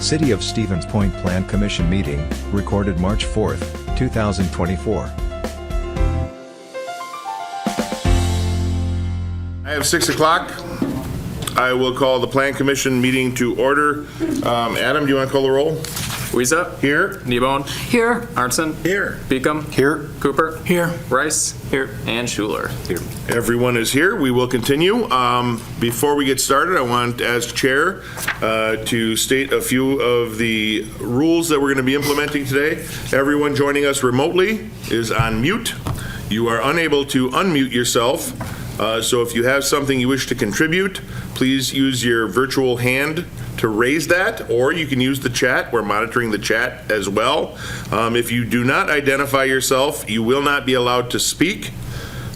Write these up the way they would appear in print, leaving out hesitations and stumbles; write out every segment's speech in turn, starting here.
City of Stevens Point Plan Commission meeting, recorded March 4, 2024. I have 6 o'clock. I will call the Plan Commission meeting to order. Adam, do you want to call the roll? Weeza. Here. Kneebone. Here. Arnson. Here. Beacom. Here. Cooper. Here. Rice. Here. And Schuler. Here. Everyone is here. We will continue. Before we get started, I want, as chair, to state a few of the rules that we're going to be implementing today. Everyone joining us remotely is on mute. You are unable to unmute yourself. So if you have something you wish to contribute, please use your virtual hand to raise that, or you can use the chat. We're monitoring the chat as well. If you do not identify yourself, you will not be allowed to speak.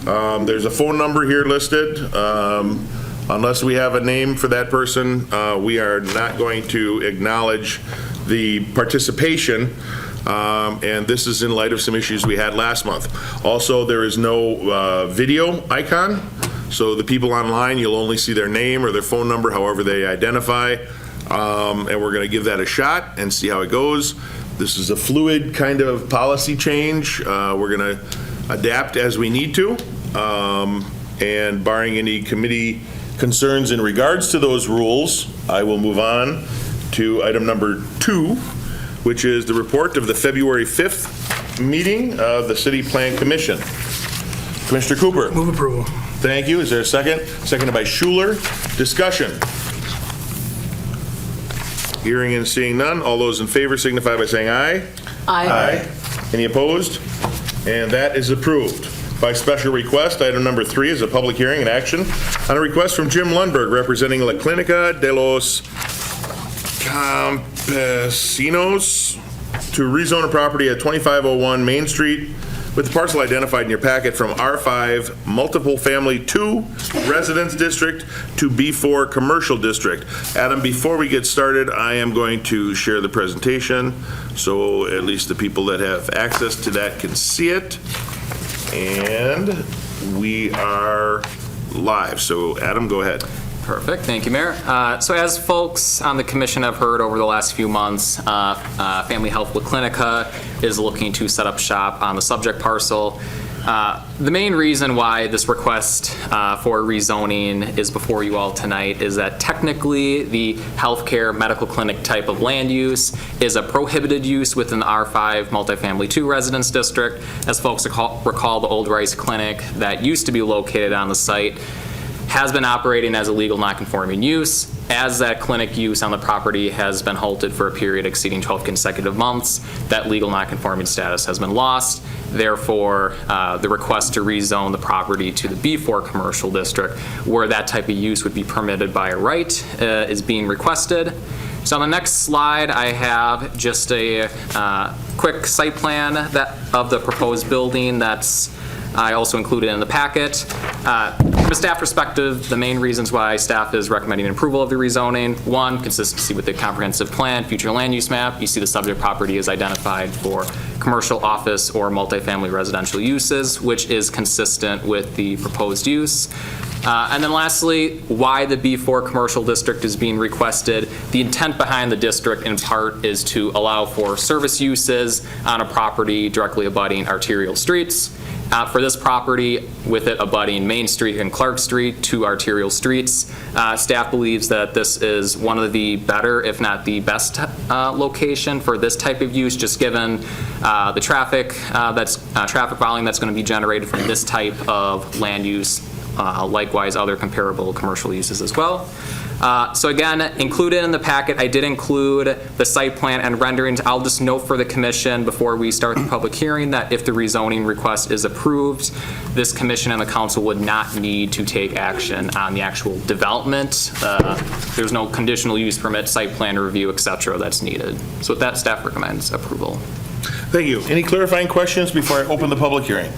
There's a phone number here listed. Unless we have a name for that person, we are not going to acknowledge the participation. And this is in light of some issues we had last month. Also, there is no video icon, so the people online, you'll only see their name or their phone number, however they identify. And we're going to give that a shot and see how it goes. This is a fluid kind of policy change. We're going to adapt as we need to. And barring any committee concerns in regards to those rules, I will move on to item number 2, which is the report of the February 5th meeting of the City Plan Commission. Commissioner Cooper. Move approval. Thank you. Is there a second? Seconded by Schuler. Discussion. Hearing and seeing none. All those in favor signify by saying aye. Aye. Any opposed? And that is approved. By special request, item number 3 is a public hearing and action on a request from Jim Lundberg representing La Clinica de los Campesinos to rezone a property at 2501 Main Street with the parcel identified in your packet from R5 Multiple Family 2 Residence District to B4 Commercial District. Adam, before we get started, I am going to share the presentation so at least the people that have access to that can see it. And we are live. So Adam, go ahead. Perfect. Thank you, Mayor. So as folks on the commission have heard over the last few months, Family Health La Clinica is looking to set up shop on the subject parcel. The main reason why this request for rezoning is before you all tonight is that technically the healthcare medical clinic type of land use is a prohibited use within the R5 Multifamily 2 Residence District. As folks recall, the old Rice Clinic that used to be located on the site has been operating as a legal non-conforming use. As that clinic use on the property has been halted for a period exceeding 12 consecutive months, that legal non-conforming status has been lost. Therefore, the request to rezone the property to the B4 Commercial District, where that type of use would be permitted by right, is being requested. So on the next slide, I have just a quick site plan of the proposed building that's I also included in the packet. From a staff perspective, the main reasons why staff is recommending approval of the rezoning: 1, consistency with the comprehensive plan, future land use map. You see the subject property is identified for commercial, office, or multifamily residential uses, which is consistent with the proposed use. And then lastly, why the B4 Commercial District is being requested. The intent behind the district in part is to allow for service uses on a property directly abutting arterial streets. For this property, with it abutting Main Street and Clark Street, 2 arterial streets, staff believes that this is one of the better, if not the best, location for this type of use, just given the traffic traffic volume that's going to be generated from this type of land use. Likewise, other comparable commercial uses as well. So again, included in the packet, I did include the site plan and renderings. I'll just note for the commission before we start the public hearing that if the rezoning request is approved, this commission and the council would not need to take action on the actual development. There's no conditional use permit, site plan review, etc. that's needed. So with that, staff recommends approval. Thank you. Any clarifying questions before I open the public hearing?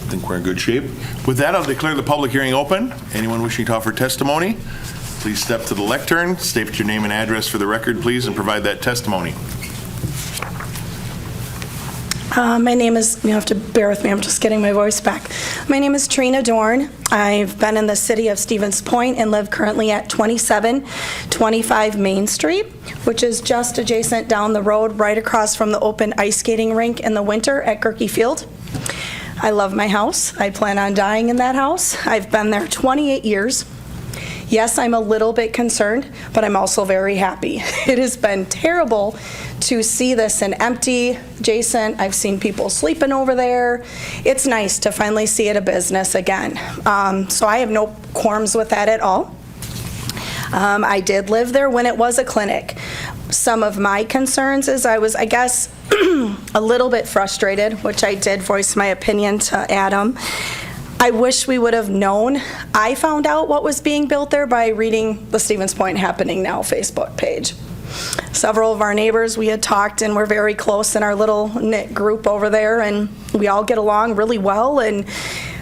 I think we're in good shape. With that, I'll declare the public hearing open. Anyone wishing to offer testimony, please step to the lectern, state your name and address for the record, please, and provide that testimony. My name is, you have to bear with me, I'm just getting my voice back. My name is Trina Dorn. I've been in the city of Stevens Point and live currently at 2725 Main Street, which is just adjacent down the road, right across from the open ice skating rink in the winter at Gerke Field. I love my house. I plan on dying in that house. I've been there 28 years. Yes, I'm a little bit concerned, but I'm also very happy. It has been terrible to see this an empty, Jason. I've seen people sleeping over there. It's nice to finally see it a business again. So I have no qualms with that at all. I did live there when it was a clinic. Some of my concerns is I was, I guess, a little bit frustrated, which I did voice my opinion to Adam. I wish we would have known. I found out what was being built there by reading the Stevens Point Happening Now Facebook page. Several of our neighbors, we had talked and we're very close in our little knit group over there, and we all get along really well, and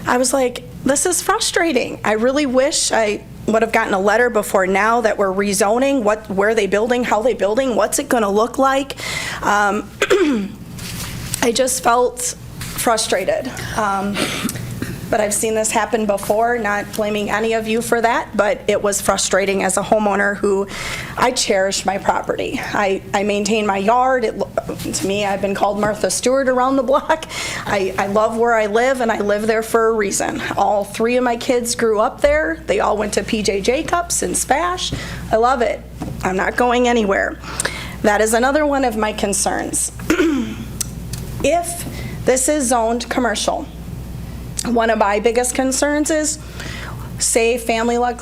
I was like, this is frustrating. I really wish I would have gotten a letter before now that we're rezoning, where are they building, how are they building, what's it going to look like. I just felt frustrated. But I've seen this happen before, not blaming any of you for that, but it was frustrating as a homeowner who I cherish my property. I maintain my yard. To me, I've been called Martha Stewart around the block. I love where I live, and I live there for a reason. All three of my kids grew up there. They all went to PJ Jacobs and Spash. I love it. I'm not going anywhere. That is another one of my concerns. If this is zoned commercial, one of my biggest concerns is, say family law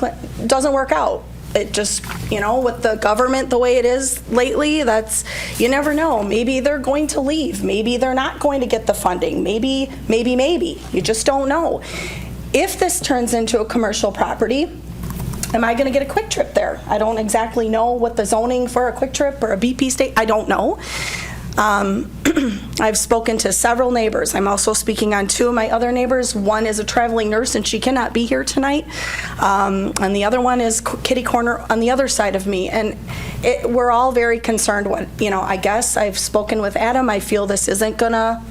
doesn't work out. It just, with the government the way it is lately, you never know. Maybe they're going to leave. Maybe they're not going to get the funding. Maybe. You just don't know. If this turns into a commercial property, am I going to get a Quick Trip there? I don't exactly know what the zoning for a Quick Trip or a BP state, I don't know. I've spoken to several neighbors. I'm also speaking on two of my other neighbors. One is a traveling nurse and she cannot be here tonight. And the other one is kitty corner on the other side of me. And we're all very concerned. I guess I've spoken with Adam. I feel this isn't gonna,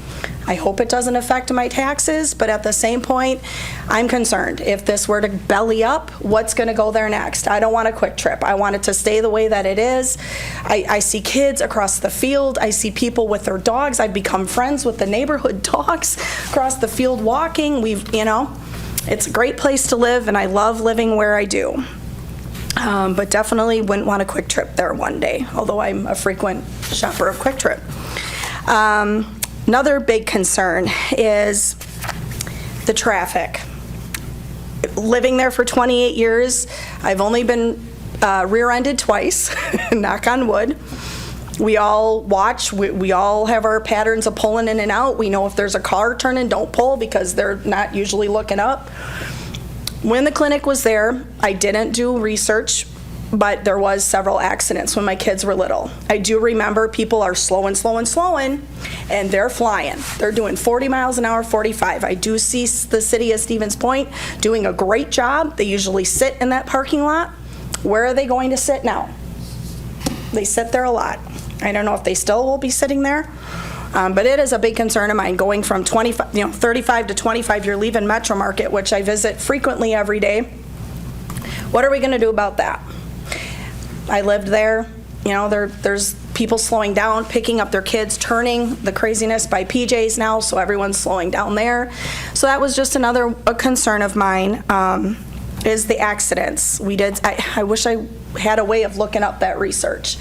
I hope it doesn't affect my taxes, but at the same point, I'm concerned. If this were to belly up, what's gonna go there next? I don't want a Quick Trip. I want it to stay the way that it is. I see kids across the field. I see people with their dogs. I've become friends with the neighborhood dogs across the field walking. It's a great place to live, and I love living where I do. But definitely wouldn't want a Quick Trip there one day, although I'm a frequent shopper of Quick Trip. Another big concern is the traffic. Living there for 28 years, I've only been rear-ended twice, knock on wood. We all watch, we all have our patterns of pulling in and out. We know if there's a car turning, don't pull because they're not usually looking up. When the clinic was there, I didn't do research, but there was several accidents when my kids were little. I do remember people are slowing, and they're flying. They're doing 40 miles an hour, 45. I do see the city of Stevens Point doing a great job. They usually sit in that parking lot. Where are they going to sit now? They sit there a lot. I don't know if they still will be sitting there, but it is a big concern of mine going from 35 to 25 year leaving Metro Market, which I visit frequently every day. What are we going to do about that? I lived there. There's people slowing down, picking up their kids, turning, the craziness by PJs now, so everyone's slowing down there. So that was just a concern of mine, is the accidents. I wish I had a way of looking up that research,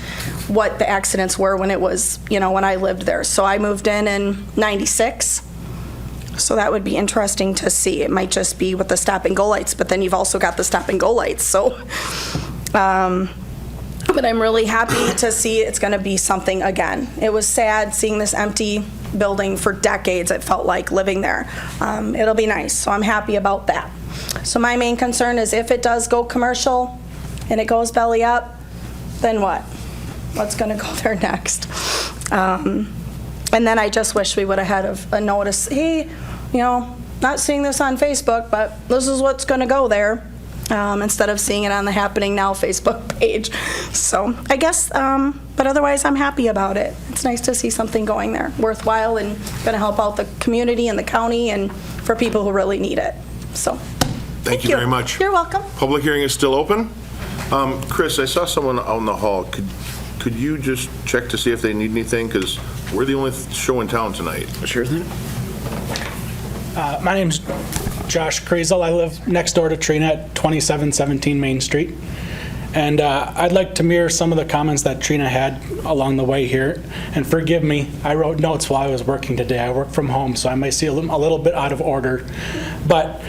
what the accidents were when it was, when I lived there. So I moved in 96. So that would be interesting to see. It might just be with the stop and go lights, but then you've also got the stop and go lights. So, but I'm really happy to see it's going to be something again. It was sad seeing this empty building for decades. It felt like living there. It'll be nice. So I'm happy about that. So my main concern is if it does go commercial and it goes belly up, then what? What's going to go there next? And then I just wish we would have had a notice, hey, not seeing this on Facebook, but this is what's going to go there. instead of seeing it on the Happening Now Facebook page. So I guess, but otherwise I'm happy about it. It's nice to see something going there, worthwhile and going to help out the community and the county and for people who really need it. So, Thank you very much. You're welcome. Public hearing is still open. Chris, I saw someone out in the hall. Could you just check to see if they need anything? Because we're the only show in town tonight. Sure thing. My name's Josh Kreisel. I live next door to Trina at 2717 Main Street. And I'd like to mirror some of the comments that Trina had along the way here. And forgive me, I wrote notes while I was working today. I work from home, so I may see a little bit out of order. But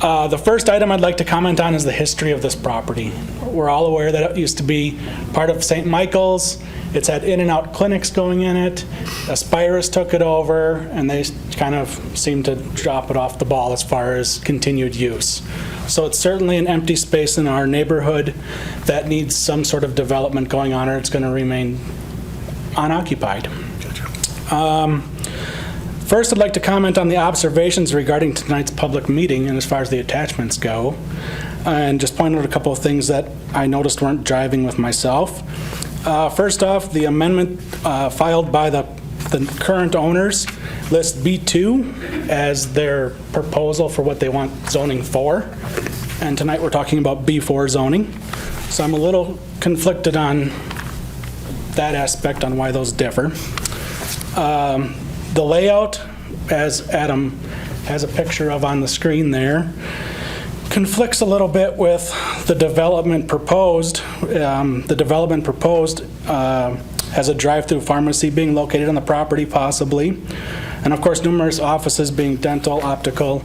the first item I'd like to comment on is the history of this property. We're all aware that it used to be part of St. Michael's. It's had in-and-out clinics going in it. Aspirus took it over, and they kind of seemed to drop it off the ball as far as continued use. So it's certainly an empty space in our neighborhood that needs some sort of development going on, or it's going to remain unoccupied. First, I'd like to comment on the observations regarding tonight's public meeting and as far as the attachments go, and just point out a couple of things that I noticed weren't jiving with myself. First off, the amendment filed by the current owners lists B2 as their proposal for what they want zoning for, and tonight we're talking about B4 zoning. So I'm a little conflicted on that aspect on why those differ. The layout, as Adam has a picture of on the screen there, conflicts a little bit with the development proposed. The development proposed has a drive-through pharmacy being located on the property possibly, and of course numerous offices being dental, optical,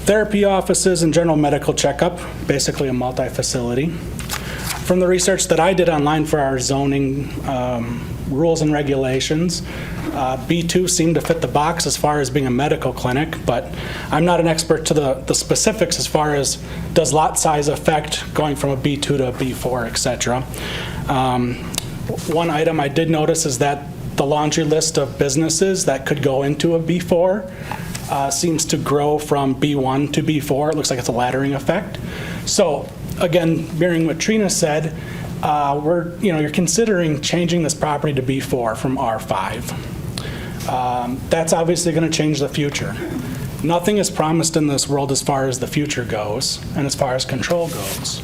therapy offices, and general medical checkup, basically a multi-facility. From the research that I did online for our zoning rules and regulations, B2 seemed to fit the box as far as being a medical clinic, but I'm not an expert to the specifics as far as does lot size affect going from a B2 to a B4, et cetera. One item I did notice is that the laundry list of businesses that could go into a B4 seems to grow from B1 to B4. It looks like it's a laddering effect. So again, mirroring what Trina said, you're considering changing this property to B4 from R5. That's obviously going to change the future. Nothing is promised in this world as far as the future goes and as far as control goes.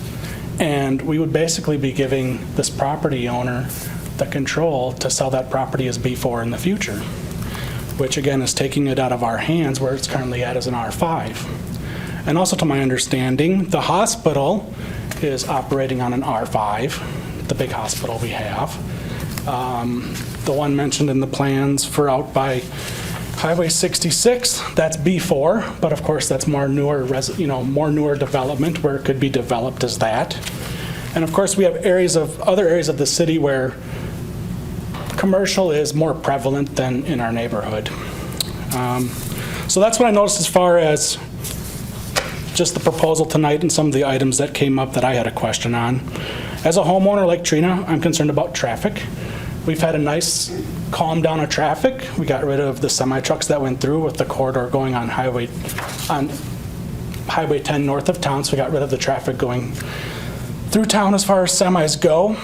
And we would basically be giving this property owner the control to sell that property as B4 in the future, which again is taking it out of our hands where it's currently at as an R5. And also to my understanding, the hospital is operating on an R5, the big hospital we have. The one mentioned in the plans for out by Highway 66, that's B4, but of course that's more newer development where it could be developed as that. And of course we have other areas of the city where commercial is more prevalent than in our neighborhood. So that's what I noticed as far as just the proposal tonight and some of the items that came up that I had a question on. As a homeowner like Trina, I'm concerned about traffic. We've had a nice calm down of traffic. We got rid of the semi-trucks that went through with the corridor going on Highway 10 north of town, so we got rid of the traffic going through town as far as semis go.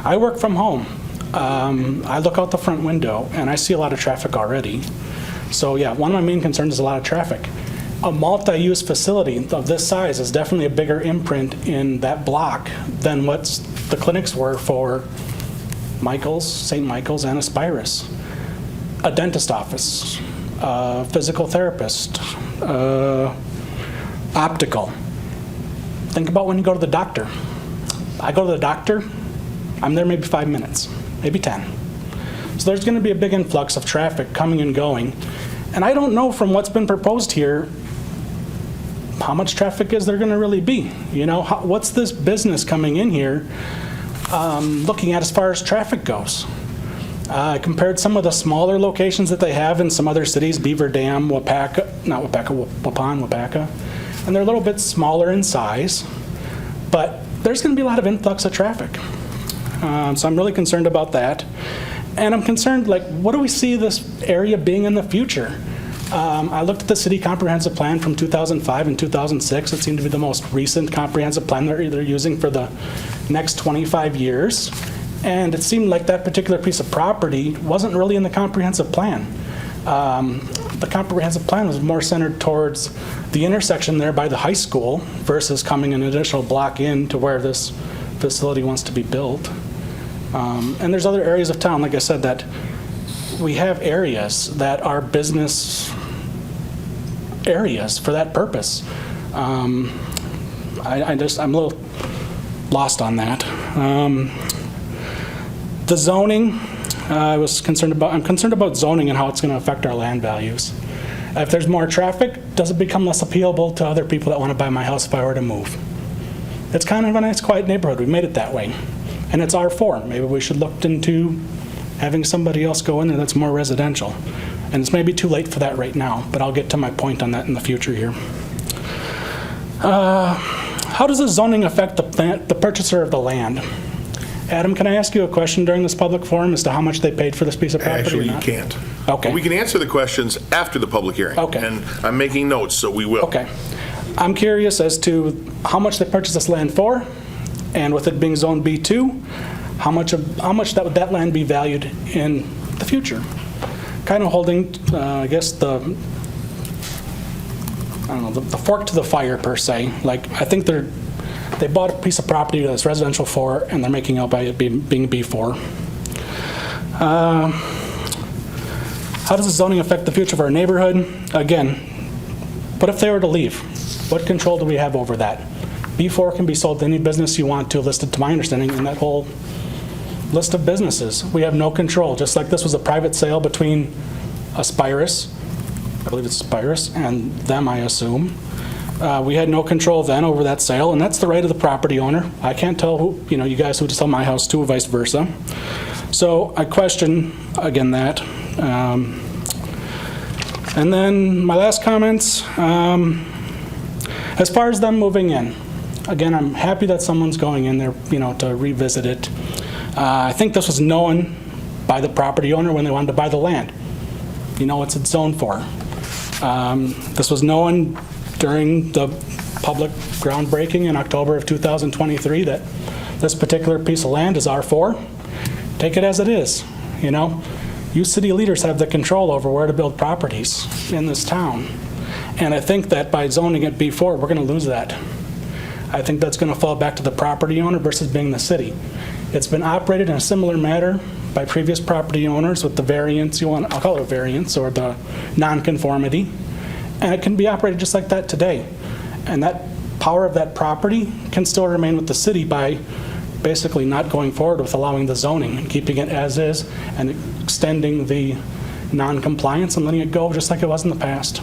I work from home. I look out the front window and I see a lot of traffic already. So yeah, one of my main concerns is a lot of traffic. A multi-use facility of this size is definitely a bigger imprint in that block than what the clinics were for Michael's, St. Michael's, and Aspirus. A dentist office, a physical therapist, optical. Think about when you go to the doctor. I go to the doctor, I'm there maybe 5 minutes, maybe 10. So there's going to be a big influx of traffic coming and going. And I don't know from what's been proposed here, how much traffic is there going to really be? You know, what's this business coming in here looking at as far as traffic goes? I compared some of the smaller locations that they have in some other cities, Beaver Dam, Wapaka, and they're a little bit smaller in size, but there's going to be a lot of influx of traffic. So I'm really concerned about that. And I'm concerned, like, what do we see this area being in the future? I looked at the city comprehensive plan from 2005 and 2006. It seemed to be the most recent comprehensive plan they're using for the next 25 years. And it seemed like that particular piece of property wasn't really in the comprehensive plan. The comprehensive plan was more centered towards the intersection there by the high school versus coming an additional block in to where this facility wants to be built. And there's other areas of town, like I said, that we have areas that are business areas for that purpose. I'm a little lost on that. The zoning, I'm concerned about zoning and how it's going to affect our land values. If there's more traffic, does it become less appealable to other people that want to buy my house if I were to move? It's kind of a nice, quiet neighborhood. We made it that way. And it's R4. Maybe we should look into having somebody else go in there that's more residential. And it's maybe too late for that right now, but I'll get to my point on that in the future here. How does the zoning affect the purchaser of the land? Adam, can I ask you a question during this public forum as to how much they paid for this piece of property? Actually, or you not? can't. Okay. We can answer the questions after the public hearing. Okay. And I'm making notes, so we will. Okay. I'm curious as to how much they purchased this land for, and with it being Zone B2, how much would that land be valued in the future? Kind of holding, I guess, the fork to the fire, per se. Like, I think they bought a piece of property that's residential for, and they're making out by it being B4. How does the zoning affect the future of our neighborhood? Again, what if they were to leave? What control do we have over that? B4 can be sold to any business you want to, listed to my understanding in that whole list of businesses. We have no control, just like this was a private sale between Aspirus, I believe it's Aspirus, and them, I assume. We had no control then over that sale, and that's the right of the property owner. I can't tell who, you guys who to sell my house to, or vice versa. So I question, again, that. And then my last comments, as far as them moving in, again, I'm happy that someone's going in there, to revisit it. I think this was known by the property owner when they wanted to buy the land. What's it zoned for. This was known during the public groundbreaking in October of 2023 that this particular piece of land is R4. Take it as it is, You city leaders have the control over where to build properties in this town. And I think that by zoning it B4, we're going to lose that. I think that's going to fall back to the property owner versus being the city. It's been operated in a similar manner by previous property owners with the variance, I'll call it a variance, or the nonconformity. And it can be operated just like that today. And that power of that property can still remain with the city by basically not going forward with allowing the zoning and keeping it as is and extending the non-compliance and letting it go just like it was in the past.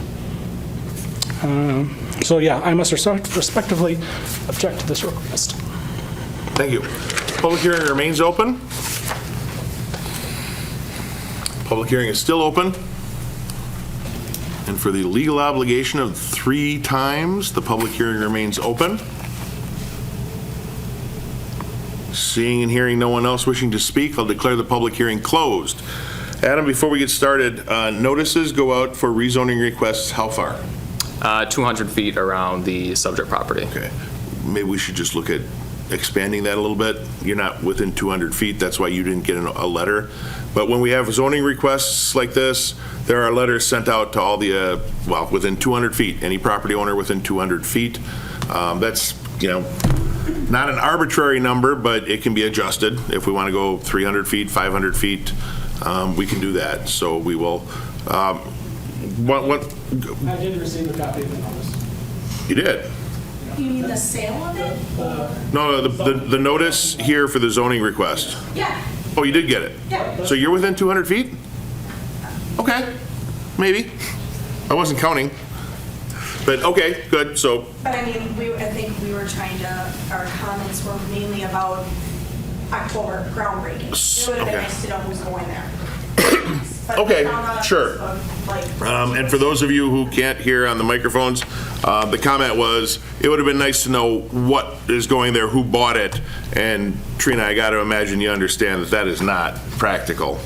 So yeah, I must respectively object to this request. Thank you. Public hearing remains open. Public hearing is still open. And for the legal obligation of 3 times, the public hearing remains open. Seeing and hearing no one else wishing to speak, I'll declare the public hearing closed. Adam, before we get started, notices go out for rezoning requests how far? 200 feet around the subject property. Okay. Maybe we should just look at expanding that a little bit. You're not within 200 feet, that's why you didn't get a letter. But when we have zoning requests like this, there are letters sent out to all the, within 200 feet, any property owner within 200 feet. That's, not an arbitrary number, but it can be adjusted. If we want to go 300 feet, 500 feet, we can do that. So we will, I did receive a copy of the notice. you did? You mean the sale of it? No, the notice here for the zoning request. Yeah. Oh, you did get it? Yeah. So you're within 200 feet? Okay, maybe. I wasn't counting. But, okay, good, so, But I mean, I think we were trying to, our comments were mainly about October groundbreaking. It would have been Okay. nice to know who's going there. But Okay, we found out sure. like, and for those of you who can't hear on the microphones, the comment was, it would have been nice to know what is going there, who bought it, and Trina, I got to imagine you understand that that is not practical.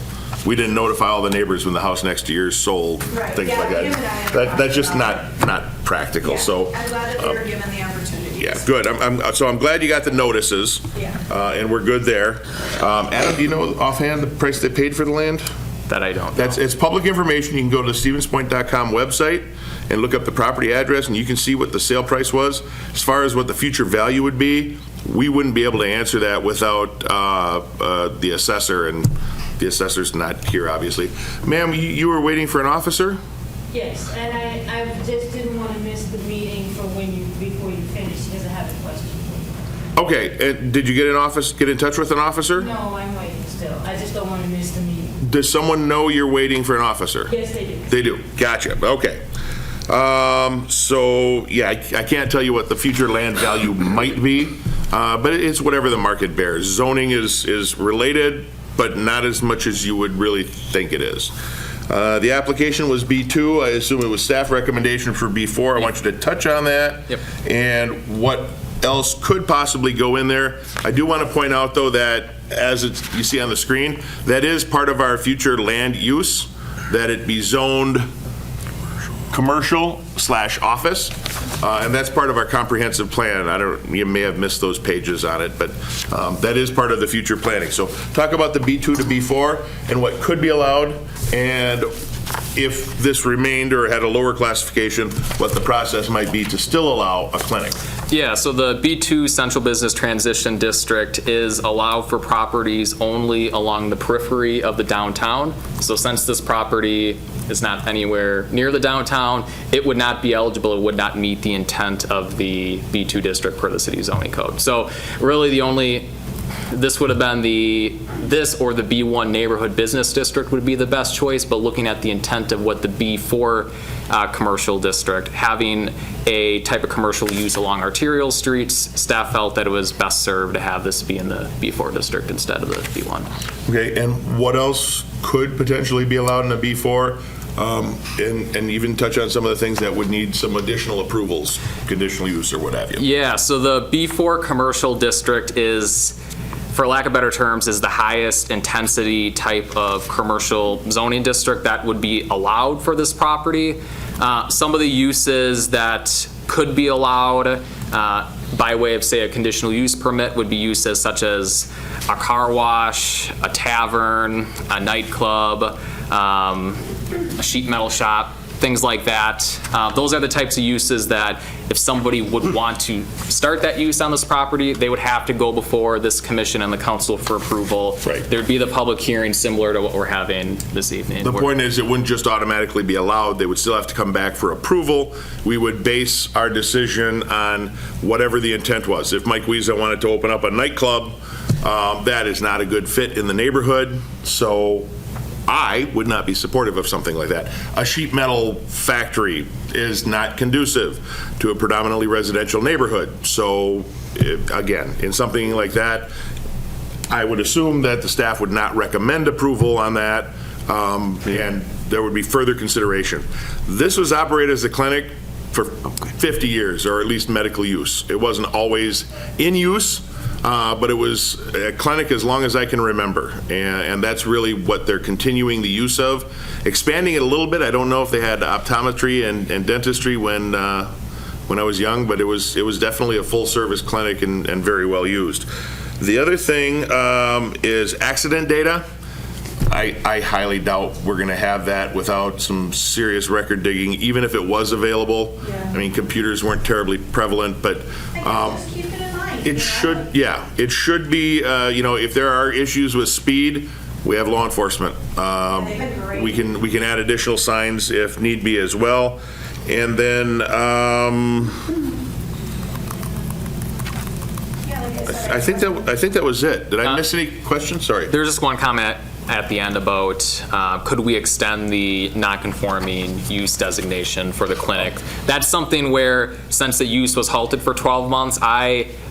we didn't notify all the neighbors when the house next to yours sold, Right. things Yeah, like him and I that. have That's just talked not practical, so. I'm glad that they were given the opportunity. Yeah, good. So I'm glad you got the notices. Yeah. And we're good there. Adam, do you know offhand the price they paid for the land? That I don't know. It's public information. You can go to the stevenspoint.com website and look up the property address, and you can see what the sale price was. As far as what the future value would be, we wouldn't be able to answer that without the assessor, and the assessor's not here, obviously. Ma'am, you were waiting for an officer? Yes, and I just didn't want to miss the meeting for before you finish, because I have a question for you. Okay, and did you get in touch with an officer? No, I'm waiting still. I just don't want to miss the meeting. Does someone know you're waiting for an officer? Yes, they do. They do. Gotcha. Okay. So, yeah, I can't tell you what the future land value might be, but it's whatever the market bears. Zoning is related, but not as much as you would really think it is. The application was B2. I assume it was staff recommendation for B4. I want you to touch on that. Yep. And what else could possibly go in there. I do want to point out, though, that as you see on the screen, that is part of our future land use, that it be zoned commercial/office, and that's part of our comprehensive plan. You may have missed those pages on it, but that is part of the future planning. So talk about the B2 to B4 and what could be allowed, and if this remained or had a lower classification, what the process might be to still allow a clinic. Yeah, so the B2 Central Business Transition District is allowed for properties only along the periphery of the downtown. So since this property is not anywhere near the downtown, it would not be eligible, it would not meet the intent of the B2 district per the city zoning code. So really this would have been this or the B1 neighborhood business district would be the best choice, but looking at the intent of what the B4 commercial district, having a type of commercial use along arterial streets, staff felt that it was best served to have this be in the B4 district instead of the B1. Okay, and what else could potentially be allowed in a B4? And even touch on some of the things that would need some additional approvals, conditional use or what have you. Yeah, so the B4 commercial district is, for lack of better terms, is the highest intensity type of commercial zoning district that would be allowed for this property. Some of the uses that could be allowed by way of, say, a conditional use permit would be uses such as a car wash, a tavern, a nightclub, a sheet metal shop, things like that. Those are the types of uses that if somebody would want to start that use on this property, they would have to go before this commission and the council for approval. Right. There'd be the public hearing similar to what we're having this evening. The point is, it wouldn't just automatically be allowed, they would still have to come back for approval. We would base our decision on whatever the intent was. If Mike Wiesa wanted to open up a nightclub, that is not a good fit in the neighborhood, so I would not be supportive of something like that. A sheet metal factory is not conducive to a predominantly residential neighborhood. So, again, in something like that, I would assume that the staff would not recommend approval on that, and there would be further consideration. This was operated as a clinic for 50 years, or at least medical use. It wasn't always in use, but it was a clinic as long as I can remember, and that's really what they're continuing the use of. Expanding it a little bit, I don't know if they had optometry and dentistry when I was young, but it was definitely a full-service clinic and very well used. The other thing is accident data. I highly doubt we're going to have that without some serious record digging, even if it was available. Yeah. I mean, computers weren't terribly prevalent, but Just keep it in mind. it should be, if there are issues with speed, we have law enforcement. They've been great. We can add additional signs if need be as well. And then, I think that was it. Did I miss any questions? Sorry. There's just one comment at the end about could we extend the non-conforming use designation for the clinic. That's something where, since the use was halted for 12 months,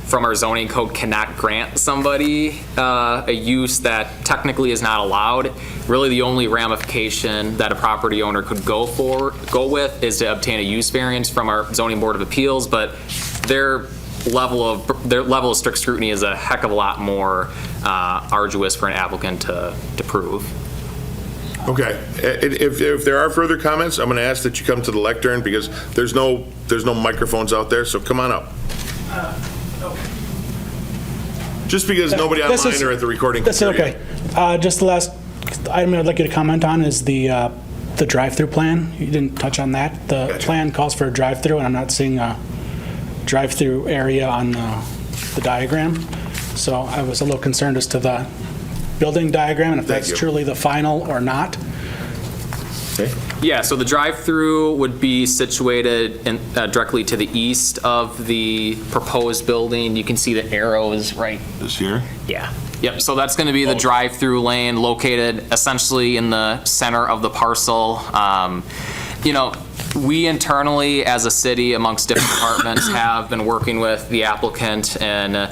from our zoning code, cannot grant somebody a use that technically is not allowed. Really, the only ramification that a property owner could go with is to obtain a use variance from our zoning board of appeals, but their level of strict scrutiny is a heck of a lot more arduous for an applicant to prove. Okay. If there are further comments, I'm going to ask that you come to the lectern because there's no microphones out there, so come on up. Just because nobody This online is- or at the recording can That's hear you. okay. Just the last item I'd like you to comment on is the drive-through plan. You didn't touch on that. The Gotcha. plan calls for a drive-through, and I'm not seeing a drive-through area on the diagram. So I was a little concerned as to the building diagram and if Thank that's you. truly the final or not. Okay. Yeah, so the drive-through would be situated directly to the east of the proposed building. You can see the arrows right. This here? Yeah. Yep, so that's going to be the drive-through lane located essentially in the center of the parcel. You know, we internally, as a city, amongst different departments, have been working with the applicant and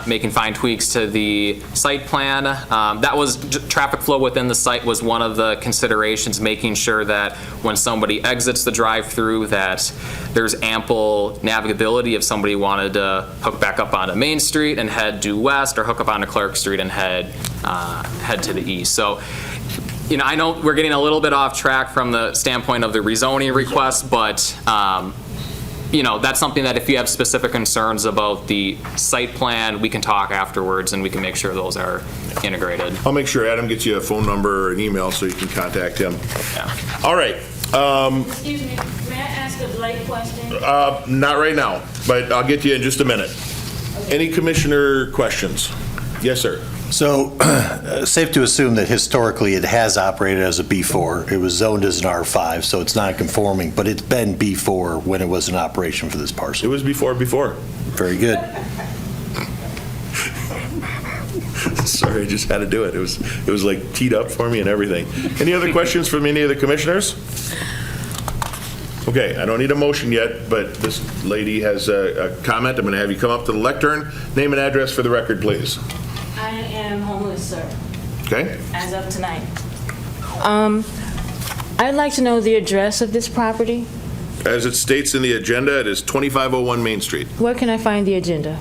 making fine tweaks to the site plan. That was, traffic flow within the site was one of the considerations, making sure that when somebody exits the drive-through that there's ample navigability if somebody wanted to hook back up onto Main Street and head due west, or hook up onto Clark Street and head to the east. So, you know, I know we're getting a little bit off track from the standpoint of the rezoning request, but you know, that's something that if you have specific concerns about the site plan, we can talk afterwards and we can make sure those are integrated. I'll make sure Adam gets you a phone number or an email so you can contact him. Yeah. All right. Excuse me, may I ask a light question? Not right now, but I'll get to you in just a minute. Any commissioner questions? Yes, sir. So, safe to assume that historically it has operated as a B4. It was zoned as an R5, so it's not conforming, but it's been B4 when it was in operation for this It parcel. was before. Very good. Sorry, I just had to do it. It was like teed up for me and everything. Any other questions from any of the commissioners? Okay, I don't need a motion yet, but this lady has a comment. I'm going to have you come up to the lectern. Name and address for the record, please. I am homeless, sir, Okay? as of tonight. I'd like to know the address of this property. As it states in the agenda, it is 2501 Main Street. Where can I find the agenda?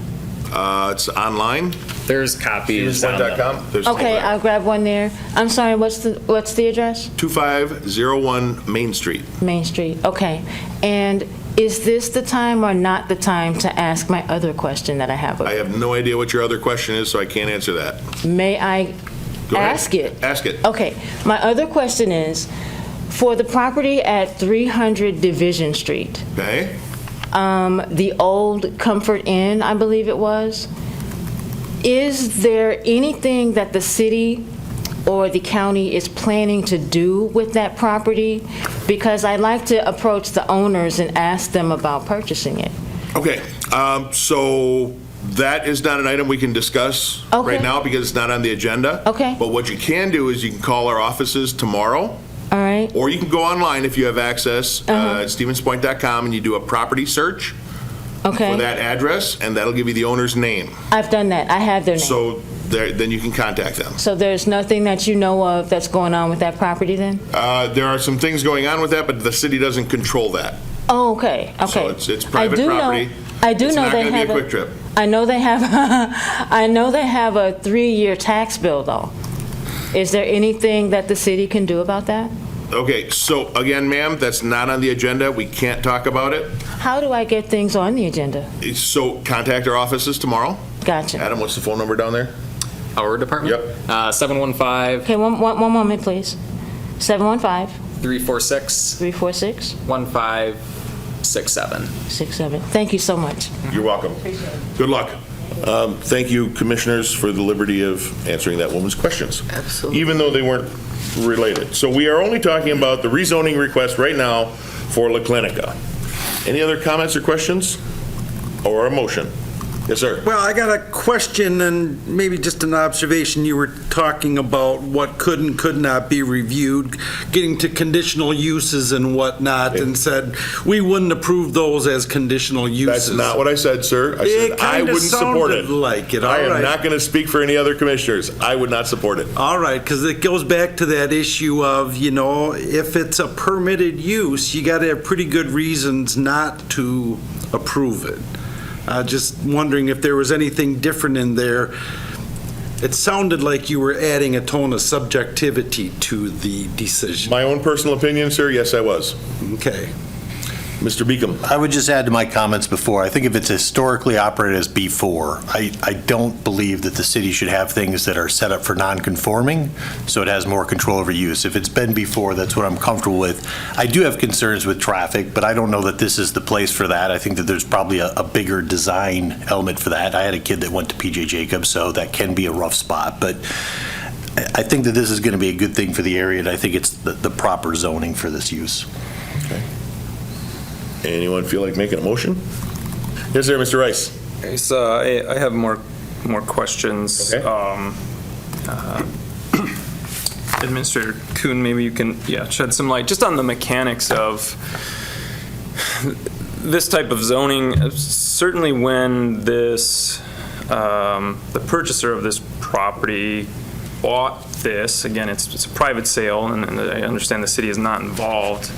It's online. There's copies on the- Stevenspoint.com. There's Okay, I'll grab one there. I'm sorry, what's the address? 2501 Main Street. Main Street, okay. And is this the time or not the time to ask my other question that I have? I have no idea what your other question is, so I can't answer that. May I Go ahead. ask it? Ask it. Okay, my other question is, for the property at 300 Division Street, Okay? the old Comfort Inn, I believe it was, is there anything that the city or the county is planning to do with that property? Because I'd like to approach the owners and ask them about purchasing it. Okay, so that is not an item we can discuss Okay. right now because it's not on the agenda. Okay. But what you can do is you can call our offices tomorrow, All right? or you can go online if you have access, Uh-huh. at stevenspoint.com, and you do a property search Okay. for that address, and that'll give you the owner's name. I've done that. I have their name. So then you can contact them. So there's nothing that you know of that's going on with that property then? There are some things going on with that, but the city doesn't control that. Oh, okay, okay. So it's private property. I do It's know not they gonna be a have Quick Trip. I know they have, I know they have a 3-year tax bill, though. Is there anything that the city can do about that? Okay, so again, ma'am, that's not on the agenda. We can't talk about it. How do I get things on the agenda? So contact our offices tomorrow. Gotcha. Adam, what's the phone number down there? Our department? Yep. 715 Okay, one moment, please. 715 346 346 1567. 67. Thank you so much. You're welcome. Good luck. Thank you, commissioners, for the liberty of answering that woman's questions. Absolutely. Even though they weren't related. So we are only talking about the rezoning request right now for La Clinica. Any other comments or questions? Or a motion? Yes, sir. Well, I got a question and maybe just an observation. You were talking about what could and could not be reviewed, getting to conditional uses and whatnot, and said we wouldn't approve those as conditional uses. That's not what I said, sir. I said It I kinda wouldn't support it. sounded like it. I All am right. not going to speak for any other commissioners. I would not support it. All right, because it goes back to that issue of, if it's a permitted use, you got to have pretty good reasons not to approve it. Just wondering if there was anything different in there. It sounded like you were adding a tone of subjectivity to the decision. My own personal opinion, sir, yes, I was. Okay. Mr. Beacom? I would just add to my comments before, I think if it's historically operated as B4, I don't believe that the city should have things that are set up for non-conforming, so it has more control over use. If it's been before, that's what I'm comfortable with. I do have concerns with traffic, but I don't know that this is the place for that. I think that there's probably a bigger design element for that. I had a kid that went to P.J. Jacobs, so that can be a rough spot, but I think that this is going to be a good thing for the area, and I think it's the proper zoning for this use. Okay. Anyone feel like making a motion? Yes, sir, Mr. Rice. Okay, so I have more questions. Okay. Administrator Kuhn, maybe you can shed some light just on the mechanics of this type of zoning. Certainly when this the purchaser of this property bought this, again, it's a private sale, and I understand the city is not involved.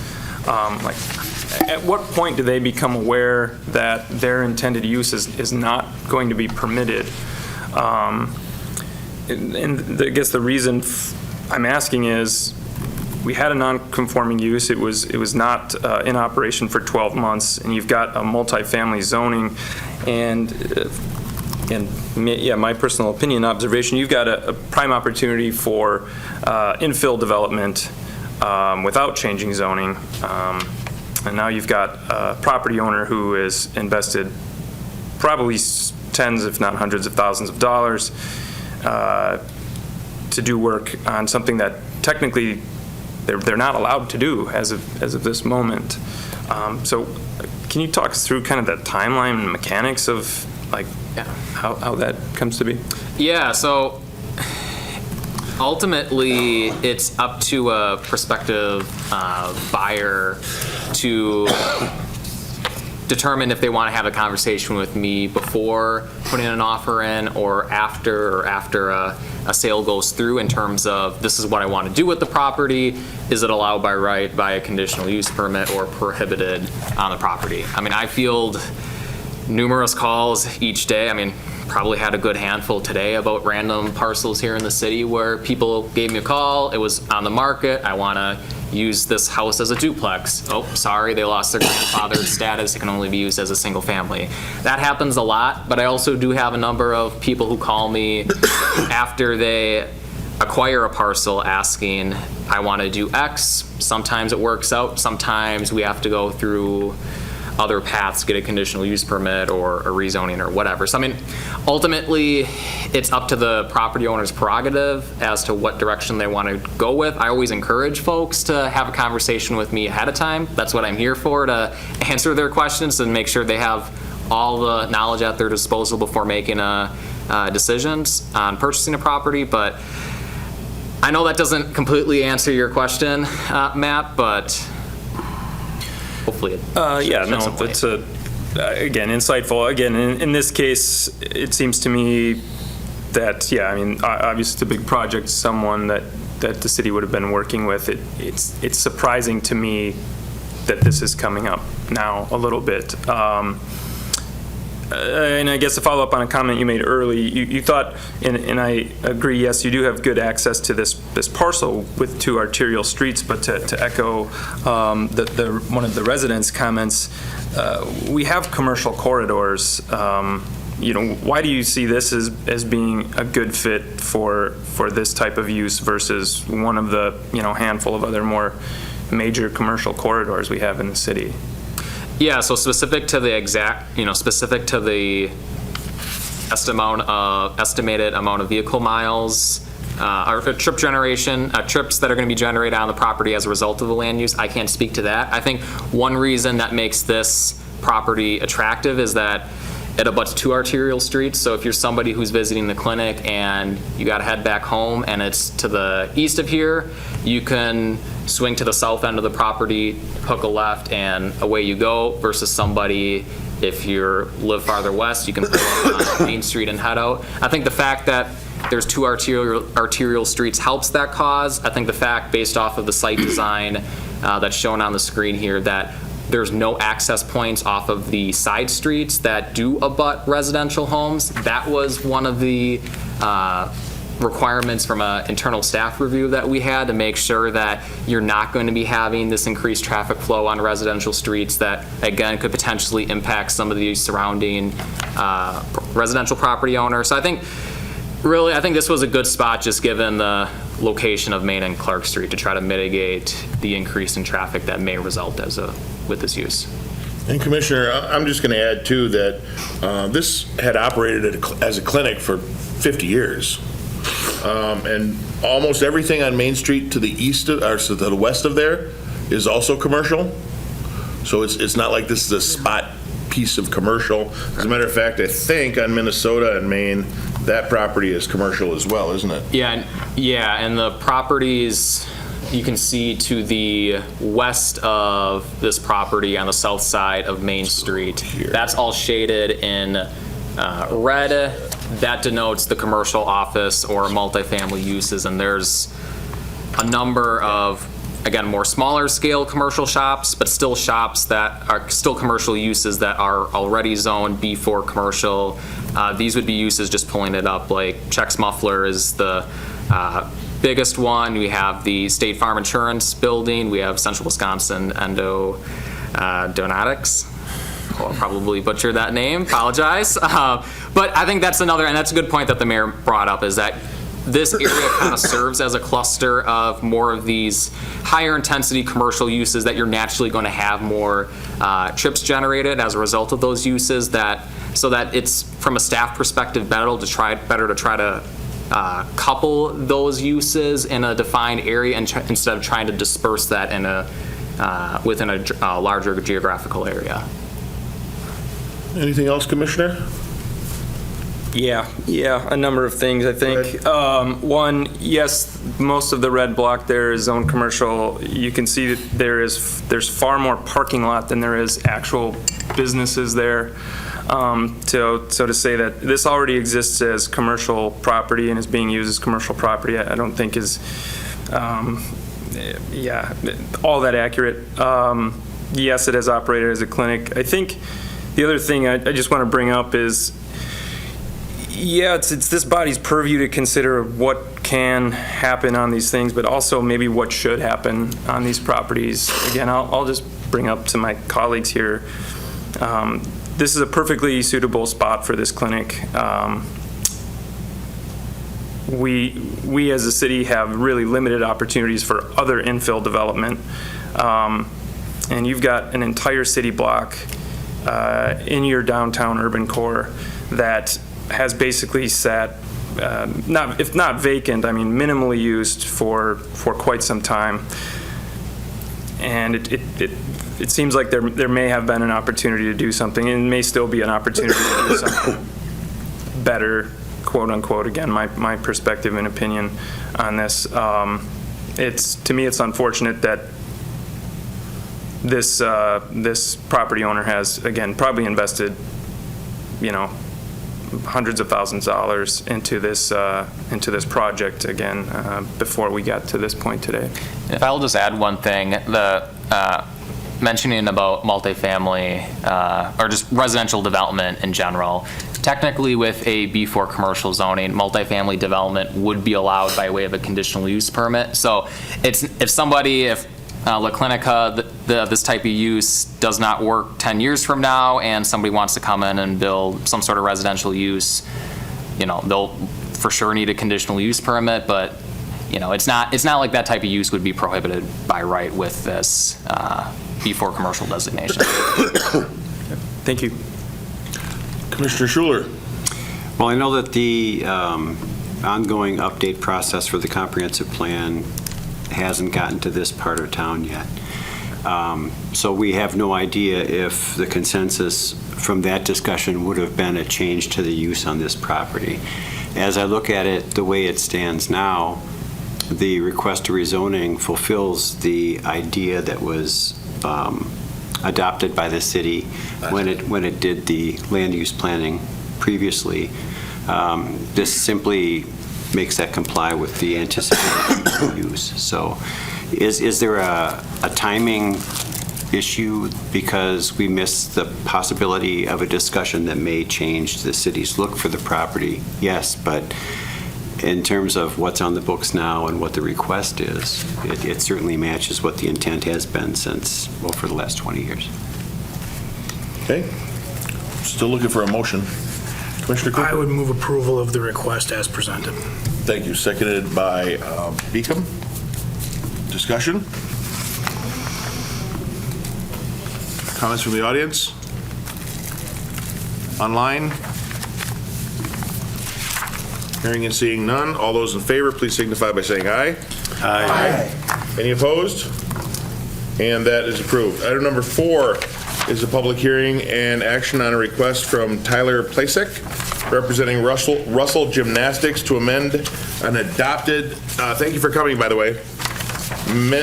At what point do they become aware that their intended use is not going to be permitted? And I guess the reason I'm asking is we had a non-conforming use. It was not in operation for 12 months, and you've got a multifamily zoning, and my personal opinion, observation, you've got a prime opportunity for infill development without changing zoning. And now you've got a property owner who has invested probably tens, if not hundreds of thousands of dollars to do work on something that technically they're not allowed to do as of this moment. So can you talk us through kind of that timeline and mechanics of how that comes to be? Yeah, so ultimately, it's up to a prospective buyer to determine if they want to have a conversation with me before putting an offer in or after a sale goes through, in terms of, this is what I want to do with the property. Is it allowed by right, by a conditional use permit, or prohibited on the property? I mean, I field numerous calls each day. I mean, probably had a good handful today about random parcels here in the city where people gave me a call. It was on the market. I want to use this house as a duplex. Oh, sorry, they lost their grandfather's status. It can only be used as a single family. That happens a lot, but I also do have a number of people who call me after they acquire a parcel asking, I want to do X. Sometimes it works out. Sometimes we have to go through other paths, get a conditional use permit or a rezoning or whatever. So I mean, ultimately, it's up to the property owner's prerogative as to what direction they want to go with. I always encourage folks to have a conversation with me ahead of time. That's what I'm here for, to answer their questions and make sure they have all the knowledge at their disposal before making decisions on purchasing a property. But I know that doesn't completely answer your question, Matt, but hopefully it's again, insightful. Again, in this case, it seems to me that, I mean, obviously it's a big project, someone that the city would have been working with. It's surprising to me that this is coming up now a little bit. And I guess to follow up on a comment you made early, you thought, and I agree, yes, you do have good access to this parcel with 2 arterial streets, but to echo one of the residents' comments, we have commercial corridors. Why do you see this as being a good fit for this type of use versus one of the handful of other more major commercial corridors we have in the city? Yeah, so specific to the estimated amount of vehicle miles, or trip generation, trips that are going to be generated on the property as a result of the land use, I can't speak to that. I think one reason that makes this property attractive is that it abuts 2 arterial streets. So if you're somebody who's visiting the clinic and you got to head back home and it's to the east of here, you can swing to the south end of the property, hook a left, and away you go, versus somebody, if you live farther west, you can pull up on Main Street and head out. I think the fact that there's 2 arterial streets helps that cause. I think the fact, based off of the site design that's shown on the screen here, that there's no access points off of the side streets that do abut residential homes. That was one of the requirements from an internal staff review that we had to make sure that you're not going to be having this increased traffic flow on residential streets that, again, could potentially impact some of the surrounding residential property owners. So I think this was a good spot, just given the location of Main and Clark Street, to try to mitigate the increase in traffic that may result with this use. And Commissioner, I'm just going to add too that this had operated as a clinic for 50 years. And almost everything on Main Street to the east of, or to the west of there is also commercial. So it's not like this is a spot piece of commercial. As a matter of fact, I think on Minnesota and Maine, that property is commercial as well, isn't it? Yeah, and the properties you can see to the west of this property on the south side of Main Street, that's all shaded in red. That denotes the commercial office or multifamily uses, and there's a number of, again, more smaller scale commercial shops, but still shops that are still commercial uses that are already zoned B4 commercial. These would be uses, just pulling it up, like Chex Muffler is the biggest one. We have the State Farm Insurance building. We have Central Wisconsin Endodontics. I'll probably butcher that name, apologize. But I think that's another, and that's a good point that the mayor brought up, is that this area kind of serves as a cluster of more of these higher intensity commercial uses that you're naturally going to have more trips generated as a result of those uses, so that it's, from a staff perspective, better to try to couple those uses in a defined area instead of trying to disperse that within a larger geographical area. Anything else, Commissioner? Yeah, a number of things, I think. One, yes, most of the red block there is zone commercial. You can see that there's far more parking lot than there is actual businesses there. So to say that this already exists as commercial property and is being used as commercial property, I don't think is, all that accurate. Yes, it has operated as a clinic. I think the other thing I just want to bring up is, it's this body's purview to consider what can happen on these things, but also maybe what should happen on these properties. Again, I'll just bring up to my colleagues here. This is a perfectly suitable spot for this clinic. We as a city have really limited opportunities for other infill development. And you've got an entire city block in your downtown urban core that has basically sat, if not vacant, I mean minimally used for quite some time. And it seems like there may have been an opportunity to do something, and may still be an opportunity to do something better, quote unquote. Again, my perspective and opinion on this. To me, it's unfortunate that this property owner has, again, probably invested, hundreds of thousands of dollars into this project, again, before we got to this point today. If I'll just add one thing, the mentioning about multifamily or just residential development in general, technically with a B4 commercial zoning, multifamily development would be allowed by way of a conditional use permit. So if La Clinica, this type of use does not work 10 years from now, and somebody wants to come in and build some sort of residential use, they'll for sure need a conditional use permit, but it's not like that type of use would be prohibited by right with this B4 commercial designation. Thank you. Commissioner Schuler. Well, I know that the ongoing update process for the comprehensive plan hasn't gotten to this part of town yet. So we have no idea if the consensus from that discussion would have been a change to the use on this property. As I look at it, the way it stands now, the request to rezoning fulfills the idea that was adopted by the city when it did the land use planning previously. This simply makes that comply with the anticipated use. So is there a timing issue because we missed the possibility of a discussion that may change the city's look for the property? Yes, but in terms of what's on the books now and what the request is, it certainly matches what the intent has been since, well, for the last 20 years. Okay. Still looking for a motion. Commissioner Cooper? I would move approval of the request as presented. Thank you. Seconded by Beacom. Discussion? Comments from the audience? Online? Hearing and seeing none. All those in favor, please signify by saying aye. Aye. Any opposed? And that is approved. Item number 4 is a public hearing and action on a request from Tyler Plasek, representing Russell Gymnastics, to amend an adopted, thank you for coming, by the way,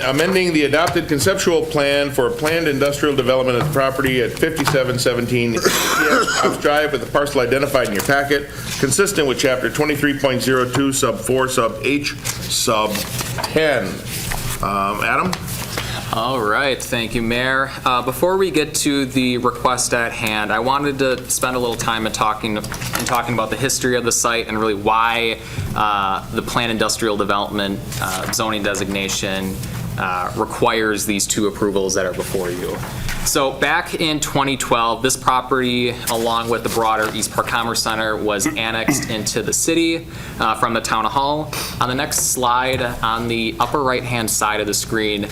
amending the adopted conceptual plan for a planned industrial development of the property at 5717 House Drive with the parcel identified in your packet, consistent with Chapter 23.02, Sub 4, Sub H, Sub 10. Adam? All right, thank you, Mayor. Before we get to the request at hand, I wanted to spend a little time in talking about the history of the site and really why the planned industrial development zoning designation requires these 2 approvals that are before you. So back in 2012, this property, along with the broader East Park Commerce Center, was annexed into the city from the town hall. On the next slide, on the upper right-hand side of the screen,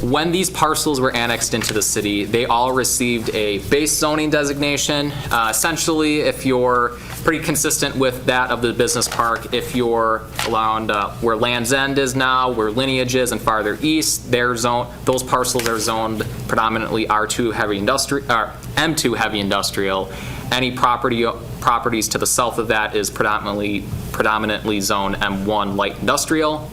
when these parcels were annexed into the city, they all received a base zoning designation. Essentially, if you're pretty consistent with that of the business park, if you're around where Land's End is now, where Lineage is, and farther east, those parcels are zoned predominantly R2 heavy industrial, M2 heavy industrial. Any properties to the south of that is predominantly zoned M1 light industrial.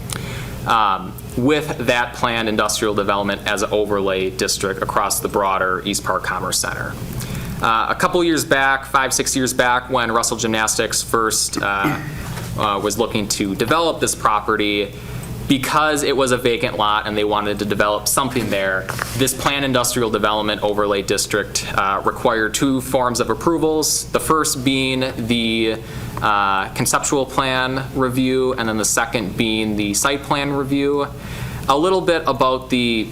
With that planned industrial development as an overlay district across the broader East Park Commerce Center. A couple years back, 5-6 years back, when Russell Gymnastics first was looking to develop this property, because it was a vacant lot and they wanted to develop something there, this planned industrial development overlay district required 2 forms of approvals, the first being the conceptual plan review, and then the second being the site plan review. A little bit about the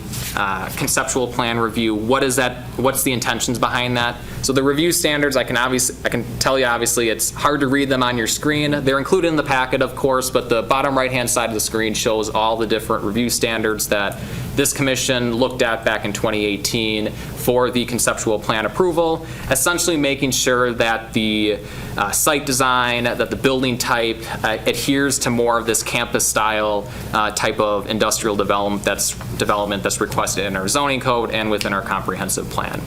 conceptual plan review. What's the intentions behind that? So the review standards, I can tell you, obviously, it's hard to read them on your screen. They're included in the packet, of course, but the bottom right-hand side of the screen shows all the different review standards that this commission looked at back in 2018 for the conceptual plan approval, essentially making sure that the site design, that the building type adheres to more of this campus-style type of industrial development that's requested in our zoning code and within our comprehensive plan.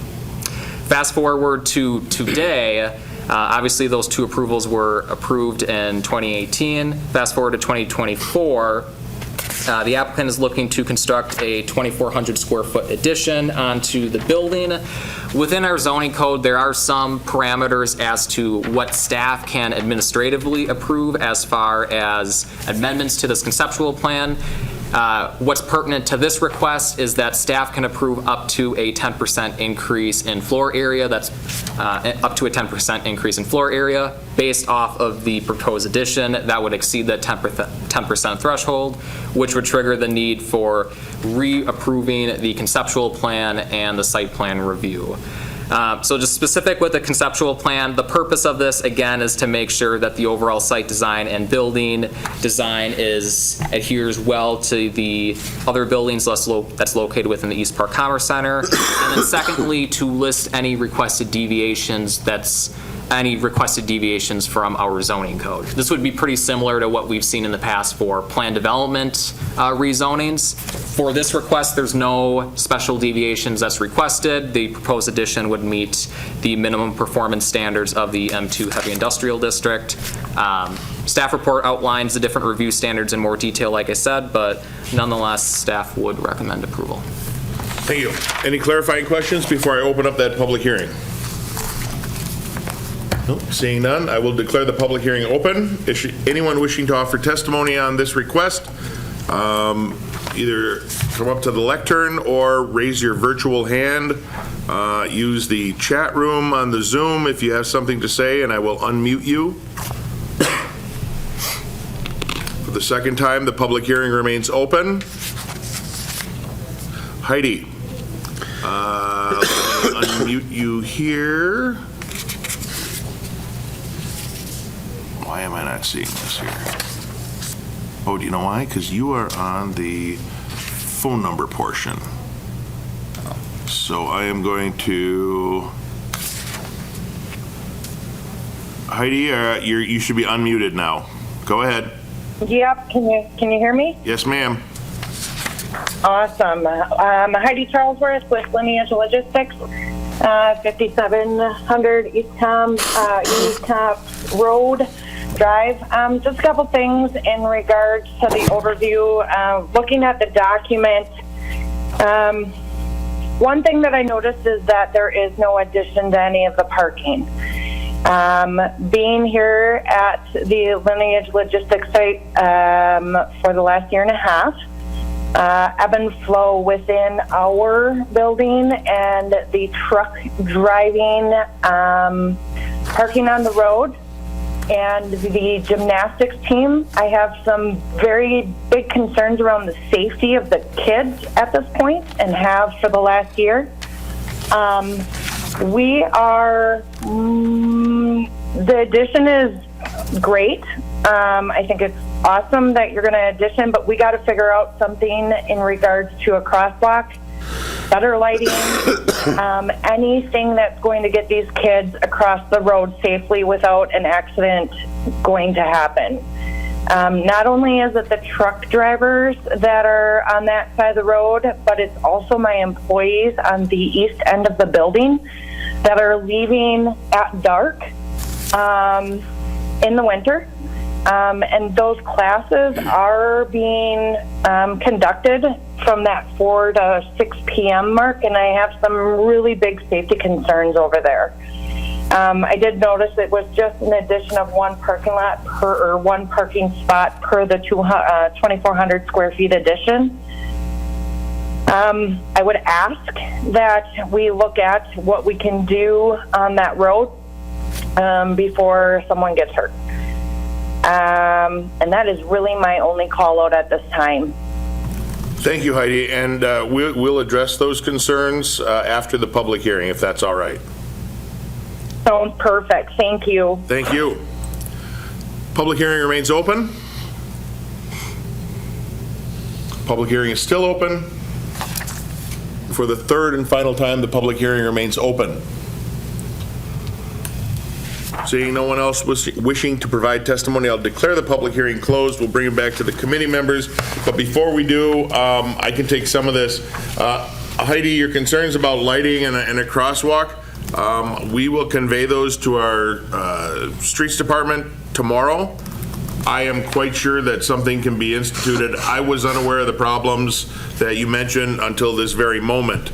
Fast forward to today, obviously those 2 approvals were approved in 2018. Fast forward to 2024, the applicant is looking to construct a 2,400 square foot addition onto the building. Within our zoning code, there are some parameters as to what staff can administratively approve as far as amendments to this conceptual plan. What's pertinent to this request is that staff can approve up to a 10% increase in floor area. That's up to a 10% increase in floor area based off of the proposed addition. That would exceed the 10% threshold, which would trigger the need for reapproving the conceptual plan and the site plan review. So just specific with the conceptual plan, the purpose of this, again, is to make sure that the overall site design and building design adheres well to the other buildings that's located within the East Park Commerce Center. And then secondly, to list any requested deviations from our zoning code. This would be pretty similar to what we've seen in the past for planned development rezonings. For this request, there's no special deviations that's requested. The proposed addition would meet the minimum performance standards of the M2 heavy industrial district. Staff report outlines the different review standards in more detail, like I said, but nonetheless, staff would recommend approval. Thank you. Any clarifying questions before I open up that public hearing? Nope. Seeing none, I will declare the public hearing open. Anyone wishing to offer testimony on this request, either come up to the lectern or raise your virtual hand. Use the chat room on the Zoom if you have something to say, and I will unmute you. For the second time, the public hearing remains open. Heidi, let me unmute you here. Why am I not seeing this here? Oh, do you know why? Because you are on the phone number portion. So I am going to... Heidi, you should be unmuted now. Go ahead. Yep, can you hear me? Yes, ma'am. Awesome. Heidi Charlesworth with Lineage Logistics, 5700 East Top Road Drive. Just a couple things in regards to the overview. Looking at the document, one thing that I noticed is that there is no addition to any of the parking. Being here at the Lineage Logistics site for the last year and a half, ebb and flow within our building and the truck driving, parking on the road, and the gymnastics team, I have some very big concerns around the safety of the kids at this point, and have for the last year. The addition is great. I think it's awesome that you're going to addition, but we got to figure out something in regards to a crosswalk, better lighting, anything that's going to get these kids across the road safely without an accident going to happen. Not only is it the truck drivers that are on that side of the road, but it's also my employees on the east end of the building that are leaving at dark in the winter. And those classes are being conducted from that 4 to 6 p.m. mark, and I have some really big safety concerns over there. I did notice it was just an addition of one parking spot per the 2,400 square feet addition. I would ask that we look at what we can do on that road before someone gets hurt. And that is really my only call out at this time. Thank you, Heidi, and we'll address those concerns after the public hearing, if that's all right. Sounds perfect. Thank you. Thank you. Public hearing remains open. Public hearing is still open. For the third and final time, the public hearing remains open. Seeing no one else wishing to provide testimony, I'll declare the public hearing closed. We'll bring it back to the committee members. But before we do, I can take some of this. Heidi, your concerns about lighting and a crosswalk, we will convey those to our streets department tomorrow. I am quite sure that something can be instituted. I was unaware of the problems that you mentioned until this very moment.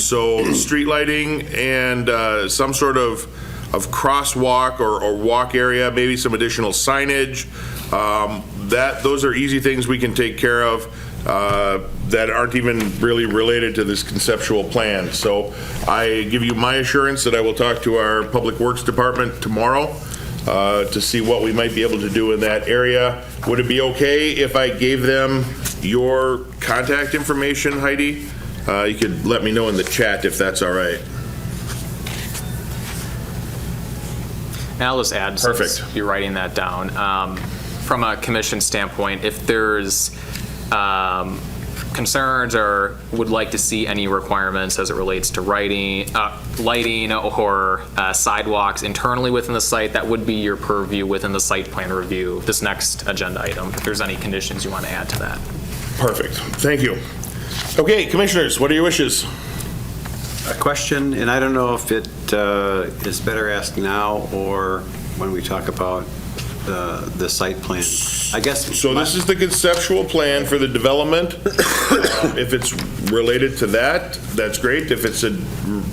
So street lighting and some sort of crosswalk or walk area, maybe some additional signage. Those are easy things we can take care of that aren't even really related to this conceptual plan. So I give you my assurance that I will talk to our Public Works Department tomorrow to see what we might be able to do in that area. Would it be okay if I gave them your contact information, Heidi? You could let me know in the chat if that's all right. And I'll just add, Perfect. Since you're writing that down, from a commission standpoint, if there's concerns or would like to see any requirements as it relates to lighting or sidewalks internally within the site, that would be your purview within the site plan review, this next agenda item, if there's any conditions you want to add to that. Perfect. Thank you. Okay, commissioners, what are your wishes? A question, and I don't know if it is better asked now or when we talk about the site plan. I guess. So this is the conceptual plan for the development. If it's related to that, that's great. If it's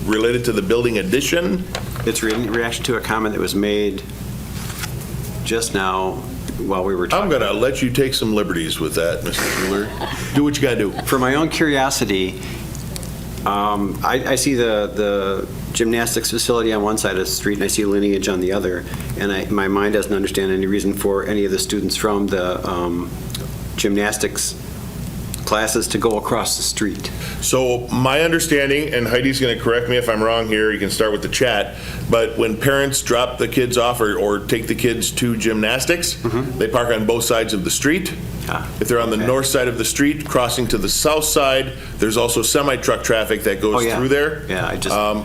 related to the building addition. It's in reaction to a comment that was made just now while we were talking. I'm going to let you take some liberties with that, Mr. Schuler. Do what you got to do. For my own curiosity, I see the gymnastics facility on one side of the street, and I see Lineage on the other, and my mind doesn't understand any reason for any of the students from the gymnastics classes to go across the street. So my understanding, and Heidi's going to correct me if I'm wrong here, you can start with the chat, but when parents drop the kids off or take the kids to gymnastics, they park on both sides of the street. If they're on the north side of the street, crossing to the south side, there's also semi-truck traffic that goes through there. Yeah,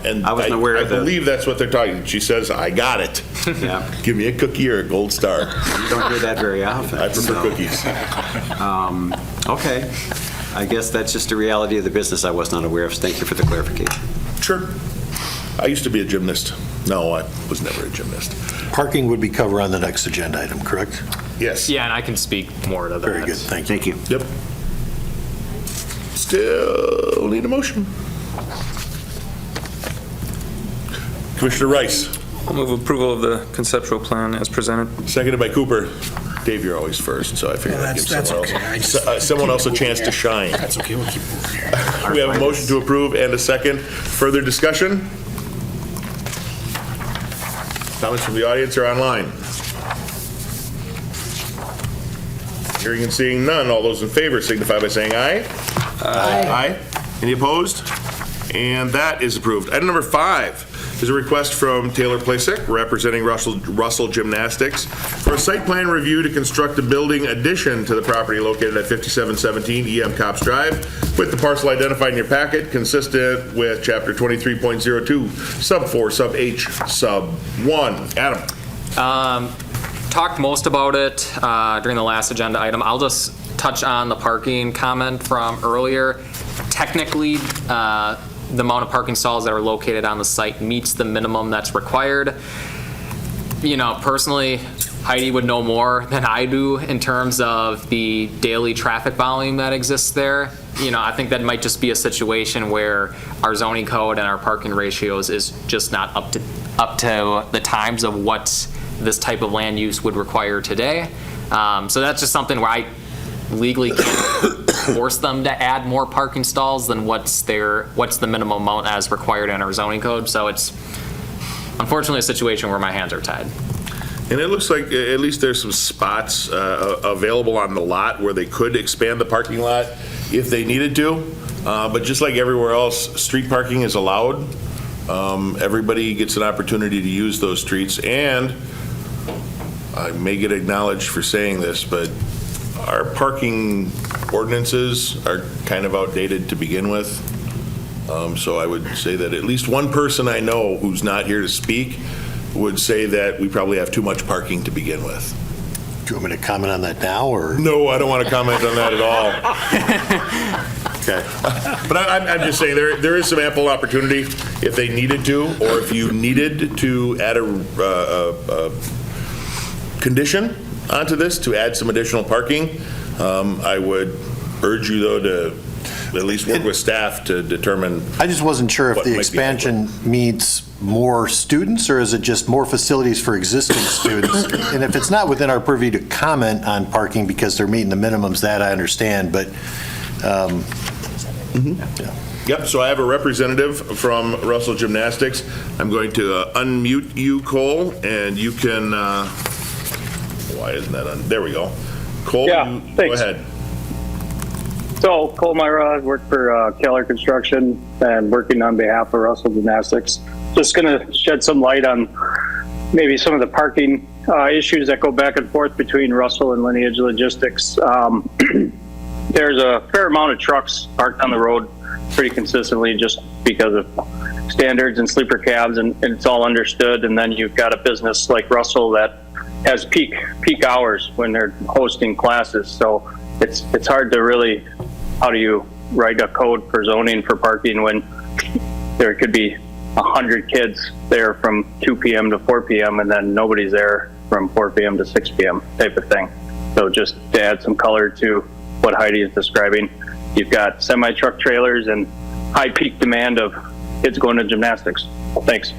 and I wasn't aware I of the... believe that's what they're talking. She says, I got it. Yeah. Give me a cookie or a gold star. You don't hear that very often. I prefer cookies. Okay. I guess that's just a reality of the business I was not aware of. Thank you for the clarification. Sure. I used to be a gymnast. No, I was never a gymnast. Parking would be covered on the next agenda item, correct? Yes. Yeah, and I can speak more to that. Very good, thank you. Yep. Still need a motion. Commissioner Rice. I'll move approval of the conceptual plan as presented. Seconded by Cooper. Dave, you're always first, so I figured I'd give someone else a chance to shine. That's okay, we'll keep moving here. We have a motion to approve and a second. Further discussion? Comments from the audience or online? Hearing and seeing none. All those in favor signify by saying aye. Aye. Any opposed? And that is approved. Item number 5 is a request from Taylor Plasek, representing Russell Gymnastics, for a site plan review to construct a building addition to the property located at 5717 EM Cops Drive, with the parcel identified in your packet, consistent with Chapter 23.02, Sub 4, Sub H, Sub 1. Adam. Talked most about it during the last agenda item. I'll just touch on the parking comment from earlier. Technically, the amount of parking stalls that are located on the site meets the minimum that's required. You know, personally, Heidi would know more than I do in terms of the daily traffic volume that exists there. You know, I think that might just be a situation where our zoning code and our parking ratios is just not up to the times of what this type of land use would require today. So that's just something where I legally can't force them to add more parking stalls than what's the minimum amount as required in our zoning code. So it's unfortunately a situation where my hands are tied. And it looks like at least there's some spots available on the lot where they could expand the parking lot if they needed to. But just like everywhere else, street parking is allowed. Everybody gets an opportunity to use those streets. And I may get acknowledged for saying this, but our parking ordinances are kind of outdated to begin with. So I would say that at least one person I know who's not here to speak would say that we probably have too much parking to begin with. Do you want me to comment on that now, or? No, I don't want to comment on that at all. Okay. But I'm just saying there is some ample opportunity if they needed to, or if you needed to add a condition onto this to add some additional parking. I would urge you, though, to at least work with staff to determine. I just wasn't sure if the expansion means more students, or is it just more facilities for existing students? And if it's not within our purview to comment on parking because they're meeting the minimums, that I understand, but yeah. Yep, so I have a representative from Russell Gymnastics. I'm going to unmute you, Cole, and you can, why isn't that on? There we go. Cole, yeah, go ahead. So, Cole Myra, I work for Keller Construction and working on behalf of Russell Gymnastics. Just going to shed some light on maybe some of the parking issues that go back and forth between Russell and Lineage Logistics. There's a fair amount of trucks parked on the road pretty consistently just because of standards and sleeper cabs, and it's all understood. And then you've got a business like Russell that has peak hours when they're hosting classes. So it's hard to really, how do you write a code for zoning for parking when there could be 100 kids there from 2 p.m. to 4 p.m. and then nobody's there from 4 p.m. to 6 p.m. type of thing. So just to add some color to what Heidi is describing, you've got semi-truck trailers and high peak demand of kids going to gymnastics. Thanks.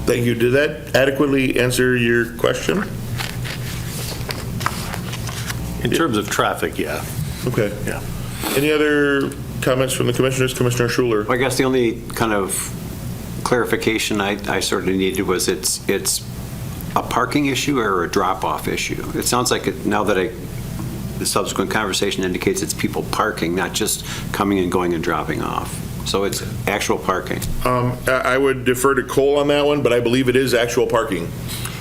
Thank you. Did that adequately answer your question? In terms of traffic, yeah. Okay. Yeah. Any other comments from the commissioners? Commissioner Schuler. Well, I guess the only kind of clarification I sort of needed was it's a parking issue or a drop-off issue? It sounds like now that the subsequent conversation indicates it's people parking, not just coming and going and dropping off. So it's actual parking. I would defer to Cole on that one, but I believe it is actual parking.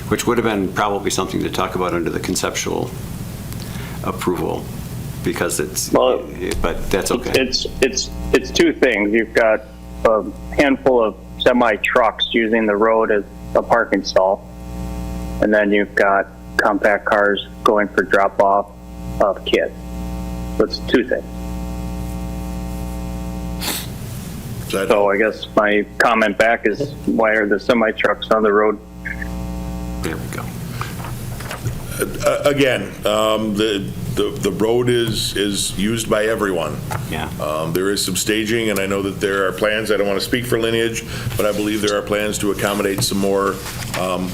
Which would have been probably something to talk about under the conceptual approval, because but that's okay. It's two things. You've got a handful of semi trucks using the road as a parking stall, and then you've got compact cars going for drop off of kids. So it's two things. So I guess my comment back is, why are the semi trucks on the road? There we go. Again, the road is used by everyone. Yeah. There is some staging, and I know that there are plans, I don't want to speak for Lineage, but I believe there are plans to accommodate some more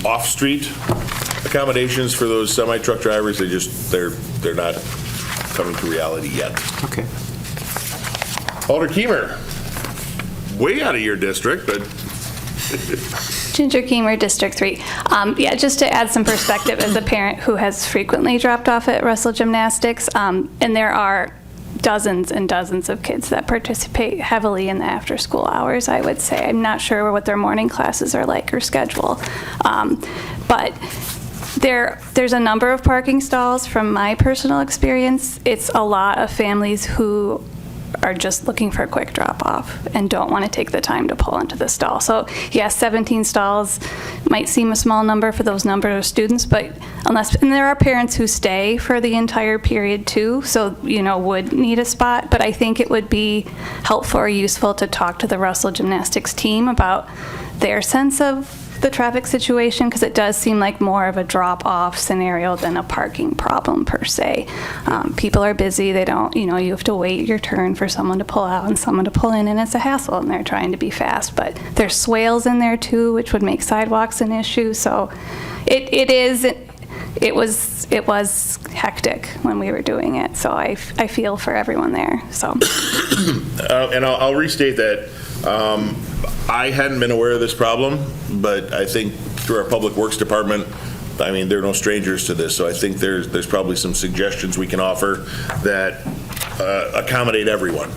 off-street accommodations for those semi-truck drivers. They're not coming to reality yet. Okay. Alder Keemer, way out of your district, but... Ginger Keemer, District 3. Yeah, just to add some perspective as a parent who has frequently dropped off at Russell Gymnastics, and there are dozens and dozens of kids that participate heavily in the after-school hours, I would say. I'm not sure what their morning classes are like or schedule. But there's a number of parking stalls. From my personal experience, it's a lot of families who are just looking for a quick drop-off and don't want to take the time to pull into the stall. So yes, 17 stalls might seem a small number for those number of students, but and there are parents who stay for the entire period too, so would need a spot. But I think it would be helpful or useful to talk to the Russell Gymnastics team about their sense of the traffic situation, because it does seem like more of a drop-off scenario than a parking problem per se. People are busy. They don't, you have to wait your turn for someone to pull out and someone to pull in, and it's a hassle, and they're trying to be fast. But there's swales in there too, which would make sidewalks an issue. So it was hectic when we were doing it. So I feel for everyone there. So. And I'll restate that. I hadn't been aware of this problem, but I think through our Public Works Department, they're no strangers to this, so I think there's probably some suggestions we can offer that accommodate everyone.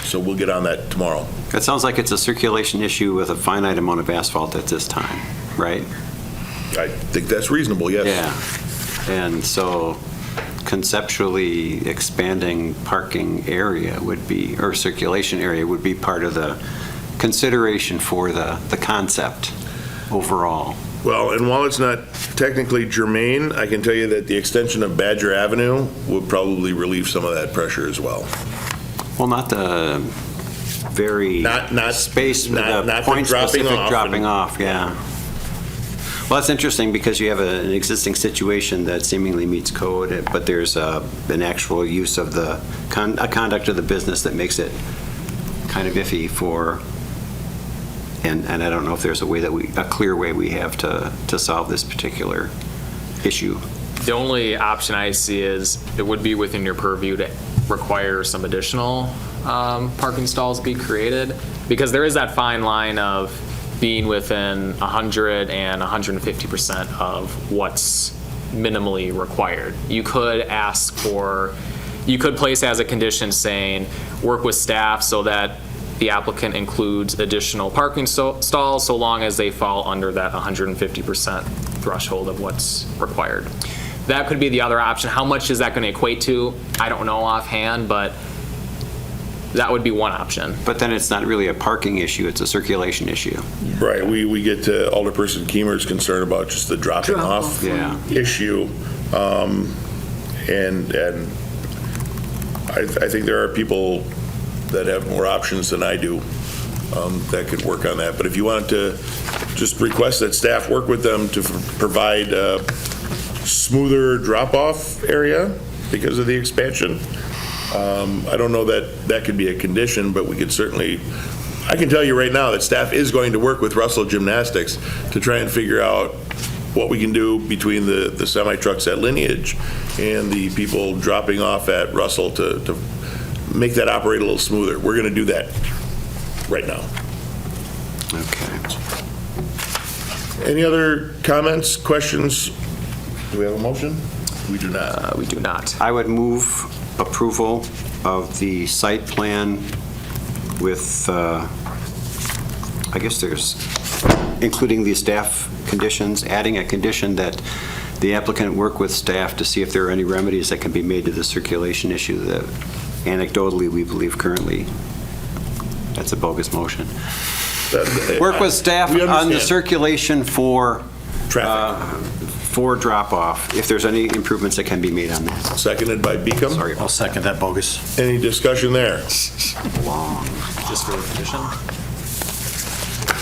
So we'll get on that tomorrow. It sounds like it's a circulation issue with a finite amount of asphalt at this time, right? I think that's reasonable, yes. Yeah, and so conceptually expanding parking area or circulation area would be part of the consideration for the concept overall. Well, and while it's not technically germane, I can tell you that the extension of Badger Avenue would probably relieve some of that pressure as well. Well, not the very point-specific dropping off, yeah. Well, that's interesting because you have an existing situation that seemingly meets code, but there's an actual use of the conduct of the business that makes it kind of iffy for, and I don't know if there's a clear way we have to solve this particular issue. The only option I see is it would be within your purview to require some additional parking stalls be created, because there is that fine line of being within 100 and 150% of what's minimally required. You could place as a condition saying, work with staff so that the applicant includes additional parking stalls so long as they fall under that 150% threshold of what's required. That could be the other option. How much is that going to equate to? I don't know offhand, but that would be one option. But then it's not really a parking issue, it's a circulation issue. Yeah. Right, we get to Alderperson Keemer's concern about just the dropping off issue. And I think there are people that have more options than I do that could work on that. But if you want to just request that staff work with them to provide a smoother drop-off area because of the expansion, I don't know that could be a condition, but we could certainly, I can tell you right now that staff is going to work with Russell Gymnastics to try and figure out what we can do between the semi-trucks at Lineage and the people dropping off at Russell to make that operate a little smoother. We're going to do that right now. Okay. Any other comments, questions? Do we have a motion? We do not. We do not. I would move approval of the site plan with, I guess there's, including the staff conditions, adding a condition that the applicant work with staff to see if there are any remedies that can be made to the circulation issue that anecdotally we believe currently, that's a bogus motion. Work with staff on the circulation for traffic. For drop-off, if there's any improvements that can be made on that. Seconded by Beacom. Sorry. I'll second that bogus. Any discussion there? Long. Just for the condition?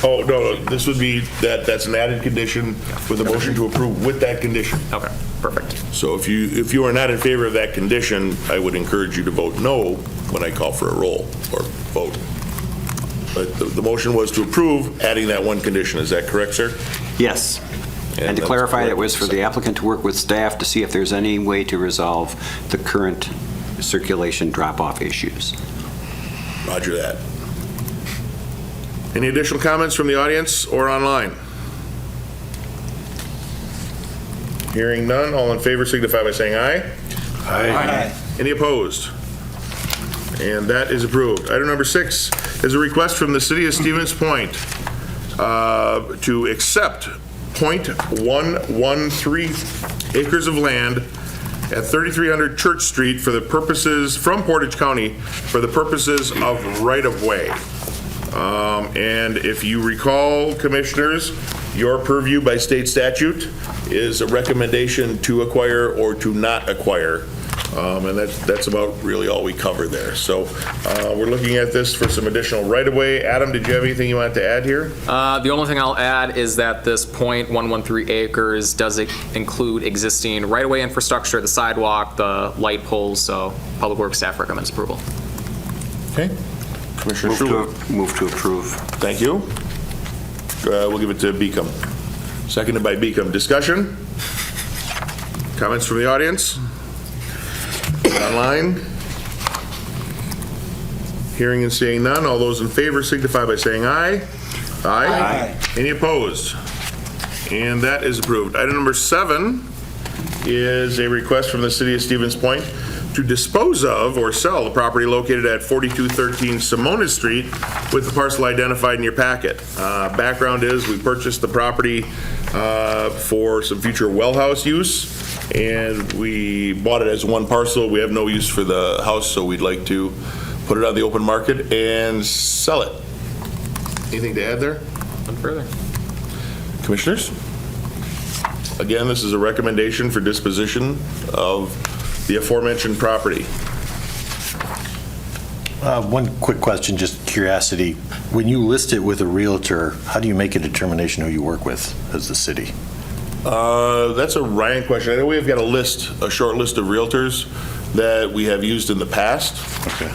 Oh, no, this would be, that's an added condition with a motion to approve with that condition. Okay, perfect. So if you are not in favor of that condition, I would encourage you to vote no when I call for a roll or vote. But the motion was to approve adding that one condition. Is that correct, sir? Yes. And to clarify, it was for the applicant to work with staff to see if there's any way to resolve the current circulation drop-off issues. Roger that. Any additional comments from the audience or online? Hearing none, all in favor signify by saying aye. Aye. Any opposed? And that is approved. Item number 6 is a request from the City of Stevens Point to accept .113 acres of land at 3300 Church Street for the purposes, from Portage County, for the purposes of right-of-way. And if you recall, Commissioners, your purview by state statute is a recommendation to acquire or to not acquire. And that's about really all we cover there. So we're looking at this for some additional right-of-way. Adam, did you have anything you wanted to add here? The only thing I'll add is that this .113 acres does include existing right-of-way infrastructure, the sidewalk, the light poles, so Public Works staff recommends approval. Okay. Commissioner Schuler. Move to approve. Thank you. We'll give it to Beacom. Seconded by Beacom. Discussion? Comments from the audience? Online? Hearing and seeing none. All those in favor signify by saying aye. Aye. Any opposed? And that is approved. Item number 7 is a request from the City of Stevens Point to dispose of or sell the property located at 4213 Simona Street with the parcel identified in your packet. Background is we purchased the property for some future well house use, and we bought it as one parcel. We have no use for the house, so we'd like to put it on the open market and sell it. Anything to add there? None further. Commissioners? Again, this is a recommendation for disposition of the aforementioned property. One quick question, just curiosity. When you list it with a realtor, how do you make a determination who you work with as the city? That's a Ryan question. I know we've got a short list of realtors that we have used in the past. Okay.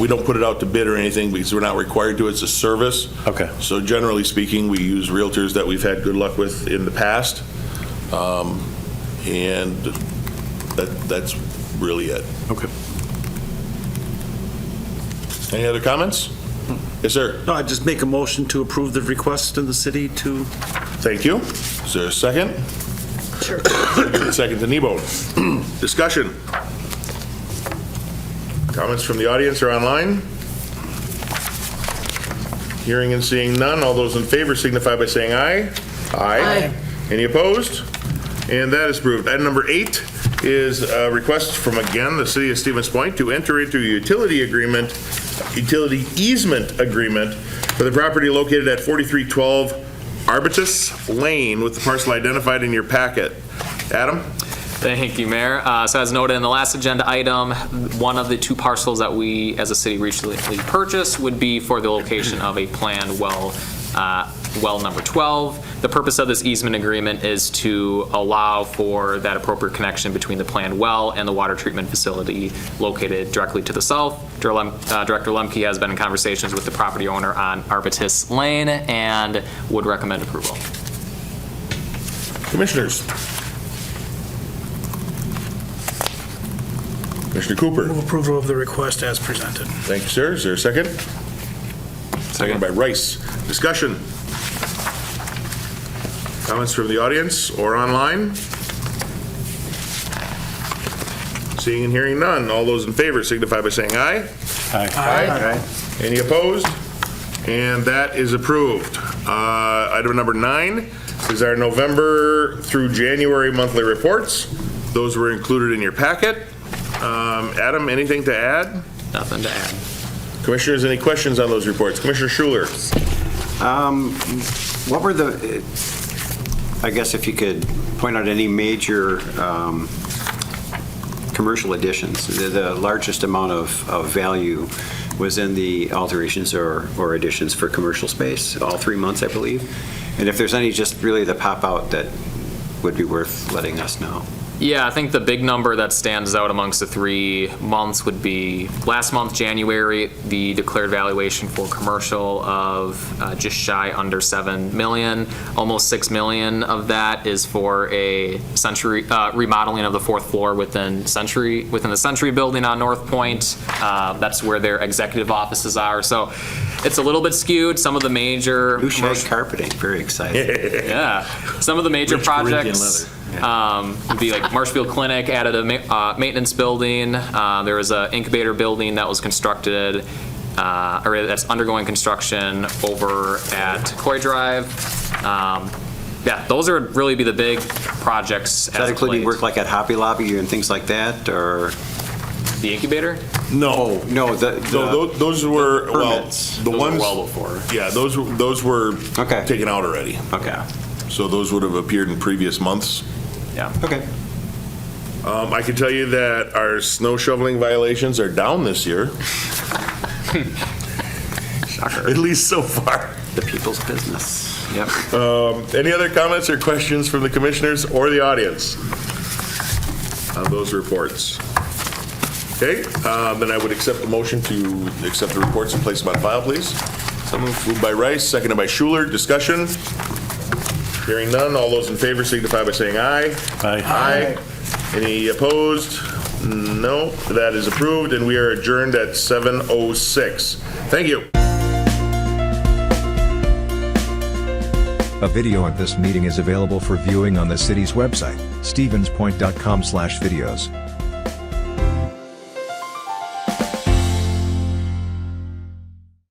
We don't put it out to bid or anything because we're not required to. It's a service. Okay. So generally speaking, we use realtors that we've had good luck with in the past. And that's really it. Okay. Any other comments? Yes, sir. No, I'd just make a motion to approve the request of the city to... Thank you. Is there a second? Sure. Second to Nebo. Discussion. Comments from the audience or online? Hearing and seeing none. All those in favor signify by saying aye. Aye. Any opposed? And that is approved. Item number 8 is a request from, again, the City of Stevens Point to enter into a utility easement agreement for the property located at 4312 Arbutus Lane with the parcel identified in your packet. Adam? Thank you, Mayor. So as noted in the last agenda item, one of the 2 parcels that we as a city recently purchased would be for the location of a planned well number 12. The purpose of this easement agreement is to allow for that appropriate connection between the planned well and the water treatment facility located directly to the south. Director Lemke has been in conversations with the property owner on Arbutus Lane and would recommend approval. Commissioners? Commissioner Cooper? Move approval of the request as presented. Thank you, sir. Is there a second? Second by Rice. Discussion. Comments from the audience or online? Seeing and hearing none. All those in favor signify by saying aye. Aye. Any opposed? And that is approved. Item number 9 is our November through January monthly reports. Those were included in your packet. Adam, anything to add? Nothing to add. Commissioners, any questions on those reports? Commissioner Schuler. What were the, I guess if you could point out any major commercial additions, the largest amount of value was in the alterations or additions for commercial space, all 3 months, I believe. And if there's any just really that pop out that would be worth letting us know. Yeah, I think the big number that stands out amongst the 3 months would be last month, January, the declared valuation for commercial of just shy under 7 million. Almost 6 million of that is for a Century remodeling of the 4th floor within the Century building on North Point. That's where their executive offices are. So it's a little bit skewed. Some of the major Blue shag carpeting, very exciting. Yeah, some of the major projects would be like Marshfield Clinic added a maintenance building. There was an incubator building that was constructed, or that's undergoing construction over at Coy Drive. Yeah, those are really be the big projects. Is that including work like at Hobby Lobby and things like that, or? The incubator? No. No, those were, permits. well, the Those ones. were well before. Yeah, those were taken out already. Okay. So those would have appeared in previous months. Yeah. Okay. I can tell you that our snow shoveling violations are down this year. Shocker. At least so far. The people's business. Yep. Any other comments or questions from the commissioners or the audience on those reports? Okay, then I would accept the motion to accept the reports and place them on file, please. So moved by Rice, seconded by Schuler. Discussion? Hearing none. All those in favor signify by saying aye. Aye. Any opposed? No. That is approved, and we are adjourned at 7:06. Thank you. A video of this meeting is available for viewing on the city's website, stevenspoint.com/videos.